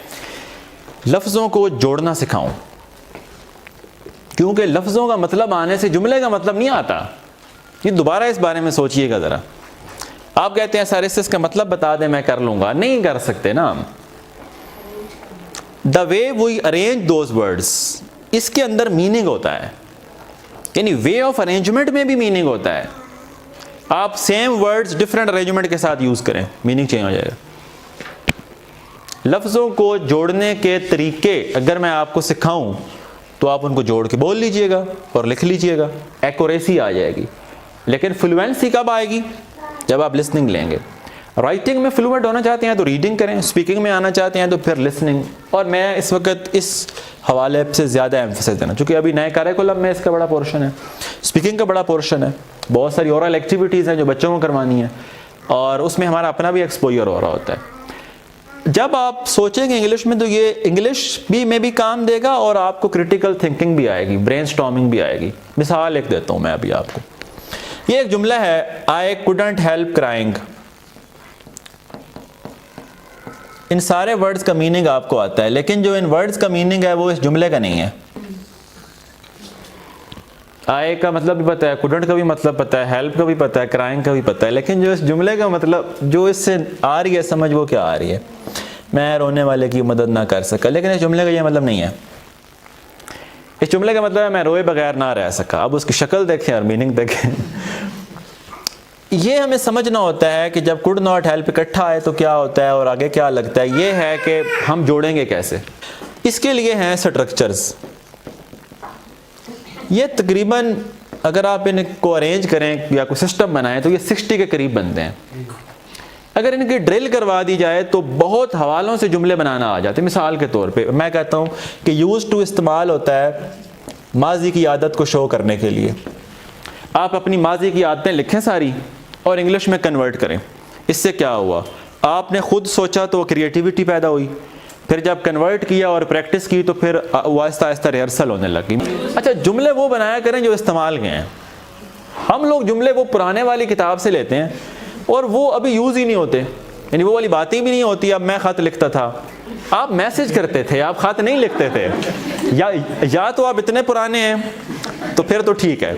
لفظوں کو جوڑنا سکھاؤں, کیونکہ لفظوں کا مطلب آنے سے جملے کا مطلب نہیں آتا. یہ دوبارہ اس بارے میں سوچئے گا ذرا. آپ کہتے ہیں سر اس کا مطلب بتا دیں میں کر لوں گا, نہیں کر سکتے نا ہم. دا وے وی ارینج دوز ورڈس, اس کے اندر میننگ ہوتا ہے, یعنی وے آف ارینجمنٹ میں بھی میننگ ہوتا ہے. آپ سیم ورڈز ڈفرینٹ ارینجمنٹ کے ساتھ یوز کریں, میننگ چینج ہو جائے گا. لفظوں کو جوڑنے کے طریقے اگر میں آپ کو سکھاؤں تو آپ ان کو جوڑ کے بول لیجئے گا اور لکھ لیجئے گا, ایکوریسی آ جائے گی. لیکن فلوئنسی کب آئے گی؟ جب آپ لسننگ لیں گے. رائٹنگ میں فلوئنٹ ہونا چاہتے ہیں تو ریڈنگ کریں, اسپیکنگ میں آنا چاہتے ہیں تو پھر لسننگ. اور میں اس وقت اس حوالے سے زیادہ ایمفسس دینا, چونکہ ابھی نئے کریکولم میں اس کا بڑا پورشن ہے, اسپیکنگ کا بڑا پورشن ہے, بہت ساری اورل ایکٹیویٹیز ہیں جو بچوں کو کروانی ہیں, اور اس میں ہمارا اپنا بھی ایکسپوجر ہو رہا ہوتا ہے. جب آپ سوچیں گے انگلش میں تو یہ انگلش بھی میں بھی کام دے گا اور آپ کو کریٹیکل تھنکنگ بھی آئے گی, برین سٹارمنگ بھی آئے گی. مثال ایک دیتا ہوں میں ابھی آپ کو. یہ ایک جملہ ہے, I couldn't help crying. ان سارے ورڈز کا میننگ آپ کو آتا ہے, لیکن جو ان ورڈز کا میننگ ہے وہ اس جملے کا نہیں ہے. آئے کا مطلب بھی پتہ ہے, couldn't کا بھی مطلب پتہ ہے, help کا بھی پتہ ہے, crying کا بھی پتہ ہے, لیکن جو اس جملے کا مطلب جو اس سے آ رہی ہے سمجھ وہ کیا آ رہی ہے. میں رونے والے کی مدد نہ کر سکا, لیکن اس جملے کا یہ مطلب نہیں ہے. اس جملے کا مطلب ہے میں روئے بغیر نہ رہ سکا. اب اس کی شکل دیکھیں اور میننگ دیکھیں. یہ ہمیں سمجھنا ہوتا ہے کہ جب could not help اکٹھا آئے تو کیا ہوتا ہے اور آگے کیا لگتا ہے. یہ ہے کہ ہم جوڑیں گے کیسے. اس کے لیے ہیں سٹرکچرز. یہ تقریباً اگر آپ ان کو ارینج کریں یا کوئی سسٹم بنائیں تو یہ 60 کے قریب بنتے ہیں. اگر ان کی ڈرل کروا دی جائے تو بہت حوالوں سے جملے بنانا آ جاتے ہیں. مثال کے طور پہ میں کہتا ہوں کہ یوز ٹو استعمال ہوتا ہے ماضی کی عادت کو شو کرنے کے لیے. آپ اپنی ماضی کی عادتیں لکھیں ساری اور انگلش میں کنورٹ کریں. اس سے کیا ہوا, آپ نے خود سوچا تو کریٹیوٹی پیدا ہوئی, پھر جب کنورٹ کیا اور پریکٹس کی تو پھر آہستہ آہستہ ریہرسل ہونے لگی. اچھا, جملے وہ بنایا کریں جو استعمال کے ہیں. ہم لوگ جملے وہ پرانے والی کتاب سے لیتے ہیں اور وہ ابھی یوز ہی نہیں ہوتے, یعنی وہ والی باتیں بھی نہیں ہوتی. اب میں خط لکھتا تھا, آپ میسج کرتے تھے, آپ خط نہیں لکھتے تھے. یا تو آپ اتنے پرانے ہیں تو پھر تو ٹھیک ہے.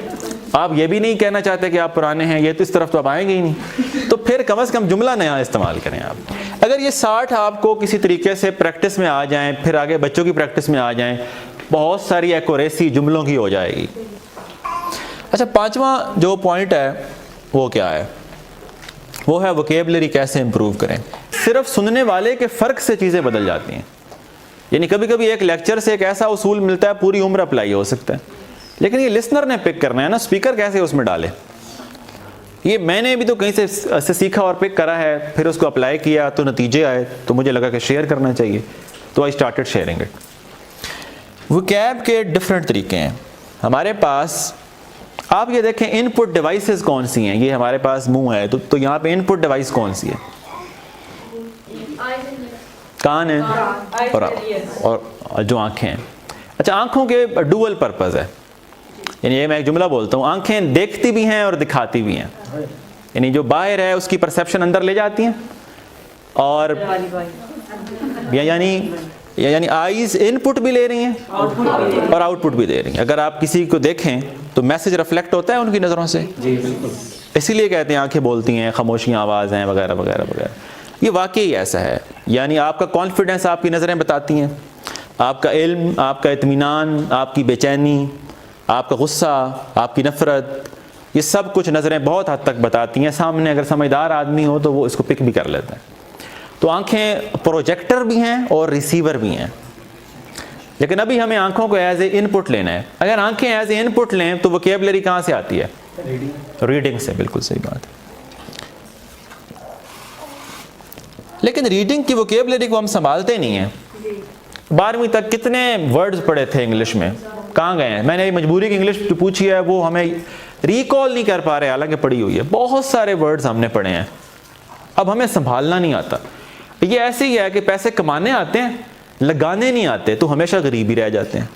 آپ یہ بھی نہیں کہنا چاہتے کہ آپ پرانے ہیں, یہ تو اس طرف تو آپ آئیں گے ہی نہیں, تو پھر کم از کم جملہ نیا استعمال کریں آپ. اگر یہ 60 آپ کو کسی طریقے سے پریکٹس میں آ جائیں, پھر آگے بچوں کی پریکٹس میں آ جائیں, بہت ساری ایکوریسی جملوں کی ہو جائے گی. اچھا, 5واں جو پوائنٹ ہے وہ کیا ہے؟ وہ ہے ووکیبلری کیسے امپروو کریں. صرف سننے والے کے فرق سے چیزیں بدل جاتی ہیں. یعنی کبھی کبھی ایک لیکچر سے ایک ایسا اصول ملتا ہے پوری عمر اپلائی ہو سکتا ہے, لیکن یہ لسنر نے پک کرنا ہے نا, اسپیکر کیسے اس میں ڈالے. یہ میں نے بھی تو کہیں سے سیکھا اور پک کرا ہے, پھر اس کو اپلائی کیا تو نتیجے آئے, تو مجھے لگا کہ شیئر کرنا چاہیے, تو I started sharing it. Vocab کے ڈفرینٹ طریقے ہیں ہمارے پاس. آپ یہ دیکھیں ان پٹ ڈیوائسز کون سی ہیں. یہ ہمارے پاس منہ ہے, تو یہاں پہ ان پٹ ڈیوائس کون سی ہے؟ کان ہے اور جو آنکھیں ہیں. اچھا, آنکھوں کے ڈوئل پرپز ہے. یعنی یہ میں ایک جملہ بولتا ہوں, آنکھیں دیکھتی بھی ہیں اور دکھاتی بھی ہیں. یعنی جو باہر ہے اس کی پرسیپشن اندر لے جاتی ہیں, اور یعنی آئیز ان پٹ بھی لے رہی ہیں اور آؤٹ پٹ بھی دے رہی ہیں. اگر آپ کسی کو دیکھیں تو میسج ریفلیکٹ ہوتا ہے ان کی نظروں سے. جی بالکل. اسی لیے کہتے ہیں آنکھیں بولتی ہیں, خاموشیاں آواز ہیں وغیرہ وغیرہ وغیرہ. یہ واقعی ایسا ہے. یعنی آپ کا کانفیڈنس آپ کی نظریں بتاتی ہیں, آپ کا علم, آپ کا اطمینان, آپ کی بے چینی, آپ کا غصہ, آپ کی نفرت, یہ سب کچھ نظریں بہت حد تک بتاتی ہیں. سامنے اگر سمجھدار آدمی ہو تو وہ اس کو پک بھی کر لیتا ہے. تو آنکھیں پروجیکٹر بھی ہیں اور ریسیور بھی ہیں, لیکن ابھی ہمیں آنکھوں کو ایز اے ان پٹ لینا ہے. اگر آنکھیں ایز اے ان پٹ لیں تو ووکیبلری کہاں سے آتی ہے؟ ریڈنگ سے. بالکل صحیح بات ہے. لیکن ریڈنگ کی ووکیبلری کو ہم سنبھالتے نہیں ہیں. 12ویں تک کتنے ورڈز پڑھے تھے انگلش میں, کہاں گئے ہیں؟ میں نے مجبوری کی انگلش جو پوچھی ہے وہ ہمیں ریکال نہیں کر پا رہے, حالانکہ پڑھی ہوئی ہے. بہت سارے ورڈز ہم نے پڑھے ہیں, اب ہمیں سنبھالنا نہیں آتا. یہ ایسے ہی ہے کہ پیسے کمانے آتے ہیں, لگانے نہیں آتے, تو ہمیشہ غریب ہی رہ جاتے ہیں.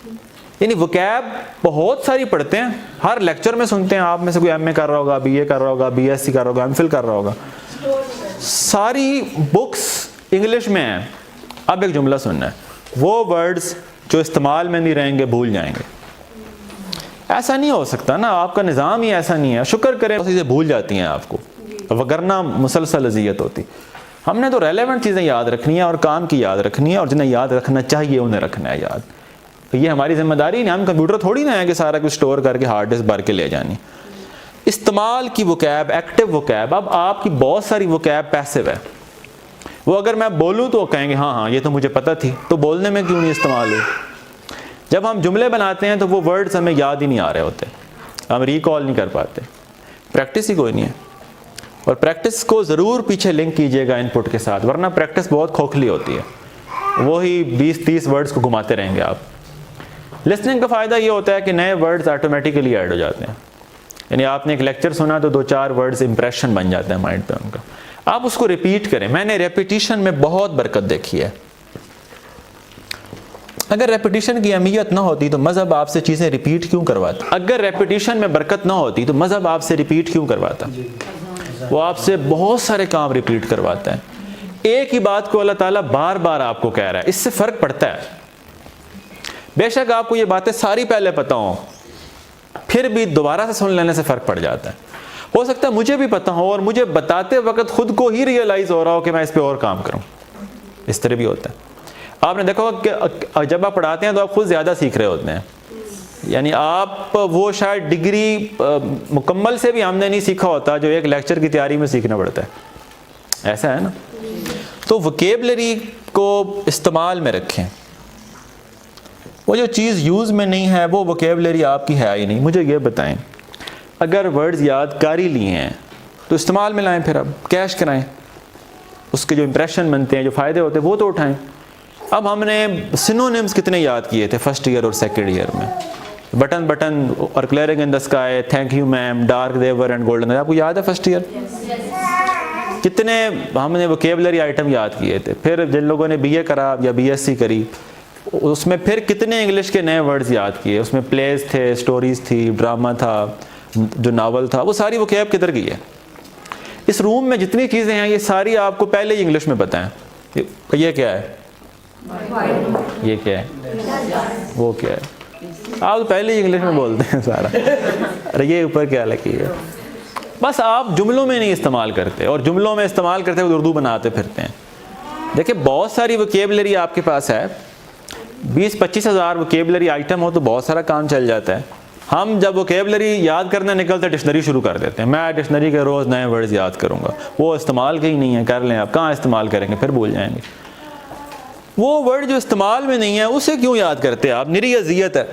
یعنی ووکیب بہت ساری پڑھتے ہیں, ہر لیکچر میں سنتے ہیں. آپ میں سے کوئی ایم اے کر رہا ہوگا, بی اے کر رہا ہوگا, بی ایس سی کر رہا ہوگا, ایم فل کر رہا ہوگا, ساری بکس انگلش میں ہیں. اب ایک جملہ سننا ہے, وہ ورڈز جو استعمال میں نہیں رہیں گے بھول جائیں گے. ایسا نہیں ہو سکتا نا, آپ کا نظام ہی ایسا نہیں ہے. شکر کریں چیزیں بھول جاتی ہیں آپ کو, وگرنہ مسلسل اذیت ہوتی. ہم نے تو ریلیونٹ چیزیں یاد رکھنی ہیں اور کام کی یاد رکھنی ہے, اور جنہیں یاد رکھنا چاہیے انہیں رکھنا ہے یاد. یہ ہماری ذمہ داری نہیں. ہم کمپیوٹر تھوڑی نہ ہے کہ سارا کچھ اسٹور کر کے ہارڈ ڈسک بھر کے لے جانی. استعمال کی ووکیب, ایکٹیو ووکیب. اب آپ کی بہت ساری ووکیب پیسو ہے, وہ اگر میں بولوں تو کہیں گے ہاں یہ تو مجھے پتہ تھی, تو بولنے میں کیوں نہیں استعمال ہوئی. جب ہم جملے بناتے ہیں تو وہ ورڈز ہمیں یاد ہی نہیں آ رہے ہوتے, ہم ریکال نہیں کر پاتے. پریکٹس ہی کوئی نہیں ہے. اور پریکٹس کو ضرور پیچھے لنک کیجیے گا ان پٹ کے ساتھ, ورنہ پریکٹس بہت کھوکھلی ہوتی ہے. وہی 20-30 ورڈز کو گھماتے رہیں گے آپ. لسننگ کا فائدہ یہ ہوتا ہے کہ نئے ورڈز آٹومیٹیکلی ایڈ ہو جاتے ہیں. یعنی آپ نے ایک لیکچر سنا تو 2-4 ورڈز امپریشن بن جاتے ہیں مائنڈ پہ ان کا, آپ اس کو ریپیٹ کریں. میں نے ریپیٹیشن میں بہت برکت دیکھی ہے. اگر ریپیٹیشن کی اہمیت نہ ہوتی تو مذہب آپ سے چیزیں ریپیٹ کیوں کرواتا؟ اگر ریپیٹیشن میں برکت نہ ہوتی تو مذہب آپ سے ریپیٹ کیوں کرواتا؟ وہ آپ سے بہت سارے کام ریپیٹ کرواتا ہے. ایک ہی بات کو اللہ تعالیٰ بار بار آپ کو کہہ رہا ہے, اس سے فرق پڑتا ہے. بے شک آپ کو یہ باتیں ساری پہلے پتہ ہوں, پھر بھی دوبارہ سے سن لینے سے فرق پڑ جاتا ہے. ہو سکتا ہے مجھے بھی پتہ ہو اور مجھے بتاتے وقت خود کو ہی ریئلائز ہو رہا ہو کہ میں اس پہ اور کام کروں. اس طرح بھی ہوتا ہے. آپ نے دیکھا ہوگا کہ جب آپ پڑھاتے ہیں تو آپ خود زیادہ سیکھ رہے ہوتے ہیں. یعنی آپ وہ شاید ڈگری مکمل سے بھی ہم نے نہیں سیکھا ہوتا جو ایک لیکچر کی تیاری میں سیکھنا پڑتا ہے. ایسا ہے نا. تو ووکیبلری کو استعمال میں رکھیں. وہ جو چیز یوز میں نہیں ہے وہ ووکیبلری آپ کی ہے ہی نہیں. مجھے یہ بتائیں, اگر ورڈز یاد کر ہی لیے ہیں تو استعمال میں لائیں, پھر اب کیش کرائیں. اس کے جو امپریشن بنتے ہیں, جو فائدے ہوتے ہیں وہ تو اٹھائیں. اب ہم نے سینونیمز کتنے یاد کیے تھے فرسٹ ایئر اور سیکنڈ ایئر میں. بٹن اور clearing in the sky, thank you ma'am, dark they were and golden. آپ کو یاد ہے فرسٹ ایئر کتنے ہم نے ووکیبلری آئٹم یاد کیے تھے. پھر جن لوگوں نے بی اے کرا یا بی ایس سی کری اس میں پھر کتنے انگلش کے نئے ورڈز یاد کیے. اس میں پلیز تھے, اسٹوریز تھی, ڈرامہ تھا, جو ناول تھا, وہ ساری ووکیب کدھر گئی ہے. اس روم میں جتنی چیزیں ہیں یہ ساری آپ کو پہلے ہی انگلش میں پتہ ہیں. یہ کیا ہے, یہ کیا ہے, وہ کیا ہے. آپ تو پہلے ہی انگلش میں بولتے ہیں سارا. ارے یہ اوپر کیا لگی ہے. بس آپ جملوں میں نہیں استعمال کرتے, اور جملوں میں استعمال کرتے ہوئے اردو بناتے پھرتے ہیں. دیکھیں بہت ساری ووکیبلری آپ کے پاس ہے, 20-25 ہزار ووکیبلری آئٹم ہو تو بہت سارا کام چل جاتا ہے. ہم جب ووکیبلری یاد کرنے نکلتے ڈکشنری شروع کر دیتے ہیں, میں ڈکشنری کے روز نئے ورڈز یاد کروں گا. وہ استعمال کے ہی نہیں ہے, کر لیں آپ, کہاں استعمال کریں گے, پھر بھول جائیں گے. وہ ورڈ جو استعمال میں نہیں ہے اسے کیوں یاد کرتے آپ, نری اذیت ہے.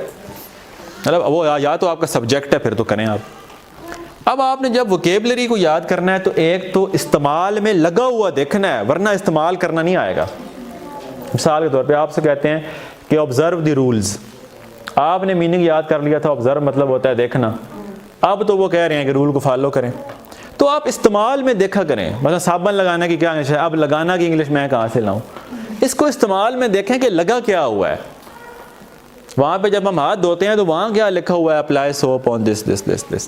مطلب وہ یا تو آپ کا سبجیکٹ ہے پھر تو کریں آپ. اب آپ نے جب ووکیبلری کو یاد کرنا ہے تو ایک تو استعمال میں لگا ہوا دیکھنا ہے, ورنہ استعمال کرنا نہیں آئے گا. مثال کے طور پہ آپ سے کہتے ہیں کہ آبزرو دی رولز, آپ نے میننگ یاد کر لیا تھا, آبزرو مطلب ہوتا ہے دیکھنا. اب تو وہ کہہ رہے ہیں کہ رول کو فالو کریں, تو آپ استعمال میں دیکھا کریں. مثلا صابن لگانا کی کیا انگلش ہے, اب لگانا کی انگلش میں کہاں سے لاؤں, اس کو استعمال میں دیکھیں کہ لگا کیا ہوا ہے. وہاں پہ جب ہم ہاتھ دھوتے ہیں تو وہاں کیا لکھا ہوا ہے, اپلائی سوپ آن دس دس دس دس.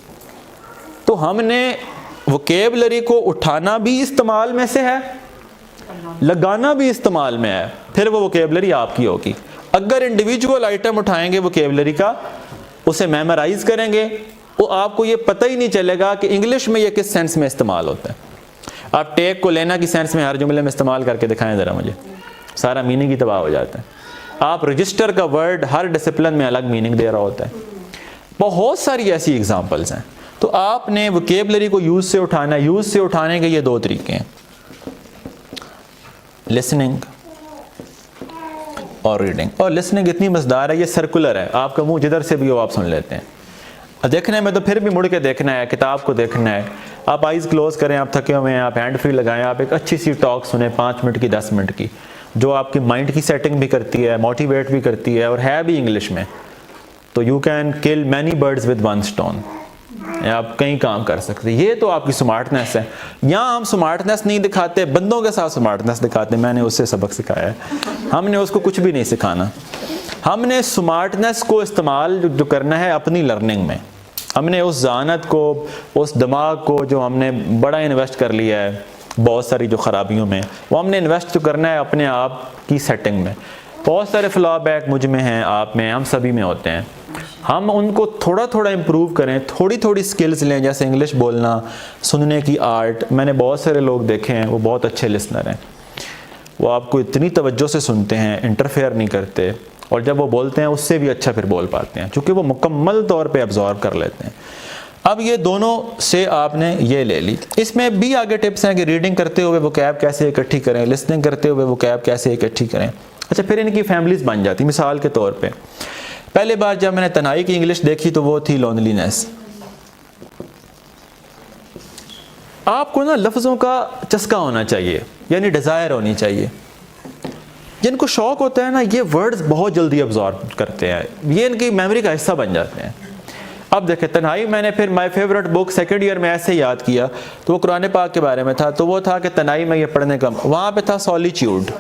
تو ہم نے ووکیبلری کو اٹھانا بھی استعمال میں سے ہے, لگانا بھی استعمال میں ہے, پھر وہ ووکیبلری آپ کی ہوگی. اگر انڈیویجول آئٹم اٹھائیں گے ووکیبلری کا, اسے میمورائز کریں گے, وہ آپ کو یہ پتہ ہی نہیں چلے گا کہ انگلش میں یہ کس سینس میں استعمال ہوتا ہے. آپ ٹیک کو لینا کی سینس میں ہر جملے میں استعمال کر کے دکھائیں ذرا مجھے, سارا میننگ ہی تباہ ہو جاتا ہے. آپ رجسٹر کا ورڈ ہر ڈسپلن میں الگ میننگ دے رہا ہوتا ہے. بہت ساری ایسی ایگزامپلس ہیں. تو آپ نے ووکیبلری کو یوز سے اٹھانا ہے. یوز سے اٹھانے کے یہ دو طریقے ہیں, لسننگ اور ریڈنگ. اور لسننگ اتنی مزدار ہے, یہ سرکولر ہے, آپ کا منہ جدھر سے بھی ہو آپ سن لیتے ہیں. دیکھنے میں تو پھر بھی مڑ کے دیکھنا ہے, کتاب کو دیکھنا ہے. آپ آئیز کلوز کریں, آپ تھکے ہوئے ہیں, آپ ہینڈ فری لگائیں, آپ ایک اچھی سی ٹاک سنیں 5 منٹ کی 10 منٹ کی, جو آپ کی مائنڈ کی سیٹنگ بھی کرتی ہے, موٹیویٹ بھی کرتی ہے, اور ہے بھی انگلش میں. تو you can kill many birds with one stone, آپ کئی کام کر سکتے. یہ تو آپ کی سمارٹنیس ہے. یہاں ہم سمارٹنیس نہیں دکھاتے, بندوں کے ساتھ سمارٹنیس دکھاتے. میں نے اس سے سبق سکھایا ہے, ہم نے اس کو کچھ بھی نہیں سکھانا. ہم نے سمارٹنیس کو استعمال جو کرنا ہے اپنی لرننگ میں. ہم نے اس ذہانت کو, اس دماغ کو جو ہم نے بڑا انویسٹ کر لیا ہے بہت ساری جو خرابیوں میں, وہ ہم نے انویسٹ جو کرنا ہے اپنے آپ کی سیٹنگ میں. بہت سارے فلا بیک مجھ میں ہیں, آپ میں, ہم سبھی میں ہوتے ہیں. ہم ان کو تھوڑا تھوڑا امپروو کریں, تھوڑی تھوڑی سکلز لیں, جیسے انگلش بولنا, سننے کی آرٹ. میں نے بہت سارے لوگ دیکھے ہیں وہ بہت اچھے لسنر ہیں, وہ آپ کو اتنی توجہ سے سنتے ہیں, انٹرفیئر نہیں کرتے, اور جب وہ بولتے ہیں اس سے بھی اچھا پھر بول پاتے ہیں, چونکہ وہ مکمل طور پہ ابزارو کر لیتے ہیں. اب یہ دونوں سے آپ نے یہ لے لی. اس میں بھی آگے ٹپس ہیں کہ ریڈنگ کرتے ہوئے ووکیب کیسے اکٹھی کریں, لسننگ کرتے ہوئے ووکیب کیسے اکٹھی کریں. اچھا, پھر ان کی فیملیز بن جاتی. مثال کے طور پہ پہلے بار جب میں نے تنہائی کی انگلش دیکھی تو وہ تھی لونلینس. آپ کو نا لفظوں کا چسکا ہونا چاہیے, یعنی ڈیزائر ہونی چاہیے. جن کو شوق ہوتا ہے نا, یہ ورڈز بہت جلدی ابزارب کرتے ہیں, یہ ان کی میموری کا حصہ بن جاتے ہیں. اب دیکھیں تنہائی, میں نے پھر my favourite book second year میں ایسے یاد کیا تو وہ قرآن پاک کے بارے میں تھا. تو وہ تھا کہ تنہائی میں یہ پڑھنے کا, وہاں پہ تھا سولیچیوڈ,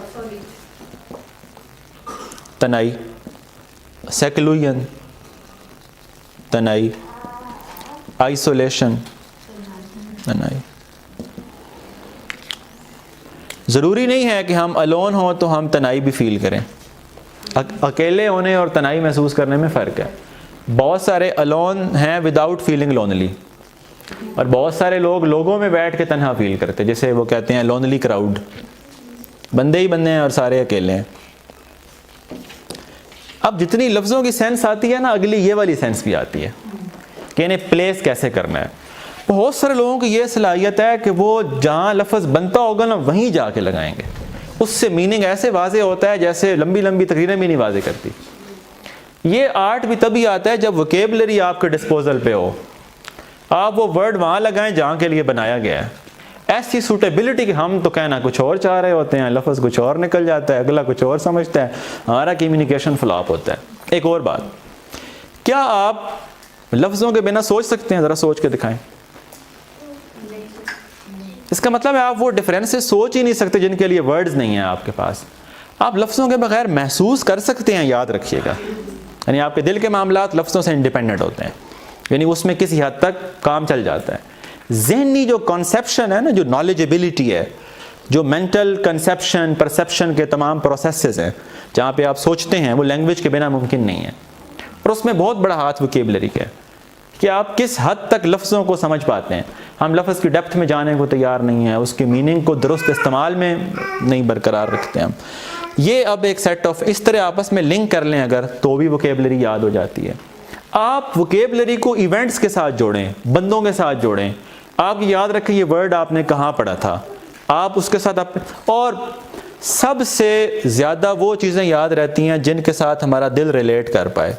تنہائی, سیکلوین, تنہائی, آئسولیشن, تنہائی. ضروری نہیں ہے کہ ہم الون ہوں تو ہم تنہائی بھی فیل کریں. اکیلے ہونے اور تنہائی محسوس کرنے میں فرق ہے. بہت سارے الون ہیں وداؤٹ فیلنگ لونلی, اور بہت سارے لوگ لوگوں میں بیٹھ کے تنہا فیل کرتے, جیسے وہ کہتے ہیں لونلی کراؤڈ, بندے ہی بندے ہیں اور سارے اکیلے ہیں. اب جتنی لفظوں کی سینس آتی ہے نا, اگلی یہ والی سینس بھی آتی ہے کہ انہیں پلیس کیسے کرنا ہے. بہت سارے لوگوں کی یہ صلاحیت ہے کہ وہ جہاں لفظ بنتا ہوگا نا وہیں جا کے لگائیں گے, اس سے میننگ ایسے واضح ہوتا ہے جیسے لمبی لمبی تقریریں بھی نہیں واضح کرتی. یہ آرٹ بھی تبھی آتا ہے جب ووکیبلری آپ کے ڈسپوزل پہ ہو, آپ وہ ورڈ وہاں لگائیں جہاں کے لیے بنایا گیا ہے. ایسی سوٹیبلٹی کہ ہم تو کہنا کچھ اور چاہ رہے ہوتے ہیں, لفظ کچھ اور نکل جاتا ہے, اگلا کچھ اور سمجھتا ہے, ہمارا کمیونیکیشن فلاپ ہوتا ہے. ایک اور بات, کیا آپ لفظوں کے بنا سوچ سکتے ہیں؟ ذرا سوچ کے دکھائیں. اس کا مطلب ہے آپ وہ ڈفرینسز سوچ ہی نہیں سکتے جن کے لیے ورڈز نہیں ہیں آپ کے پاس. آپ لفظوں کے بغیر محسوس کر سکتے ہیں, یاد رکھیے گا. یعنی آپ کے دل کے معاملات لفظوں سے انڈیپینڈنٹ ہوتے ہیں, یعنی اس میں کسی حد تک کام چل جاتا ہے. ذہنی جو کنسیپشن ہے نا, جو نالجبلٹی ہے, جو مینٹل کنسیپشن پرسیپشن کے تمام پروسیسز ہیں جہاں پہ آپ سوچتے ہیں, وہ لینگویج کے بنا ممکن نہیں ہے. اور اس میں بہت بڑا ہاتھ وکیبلری کا ہے کہ آپ کس حد تک لفظوں کو سمجھ پاتے ہیں. ہم لفظ کی ڈیپتھ میں جانے کو تیار نہیں ہیں, اس کے میننگ کو درست استعمال میں نہیں برقرار رکھتے ہیں. یہ اب ایک سیٹ آف اس طرح آپس میں لنک کر لیں اگر, تو بھی وکیبلری یاد ہو جاتی ہے. آپ وکیبلری کو ایونٹس کے ساتھ جوڑیں, بندوں کے ساتھ جوڑیں. آپ یاد رکھیں یہ ورڈ آپ نے کہاں پڑھا تھا, آپ اس کے ساتھ اور سب سے زیادہ وہ چیزیں یاد رہتی ہیں جن کے ساتھ ہمارا دل ریلیٹ کر پائے.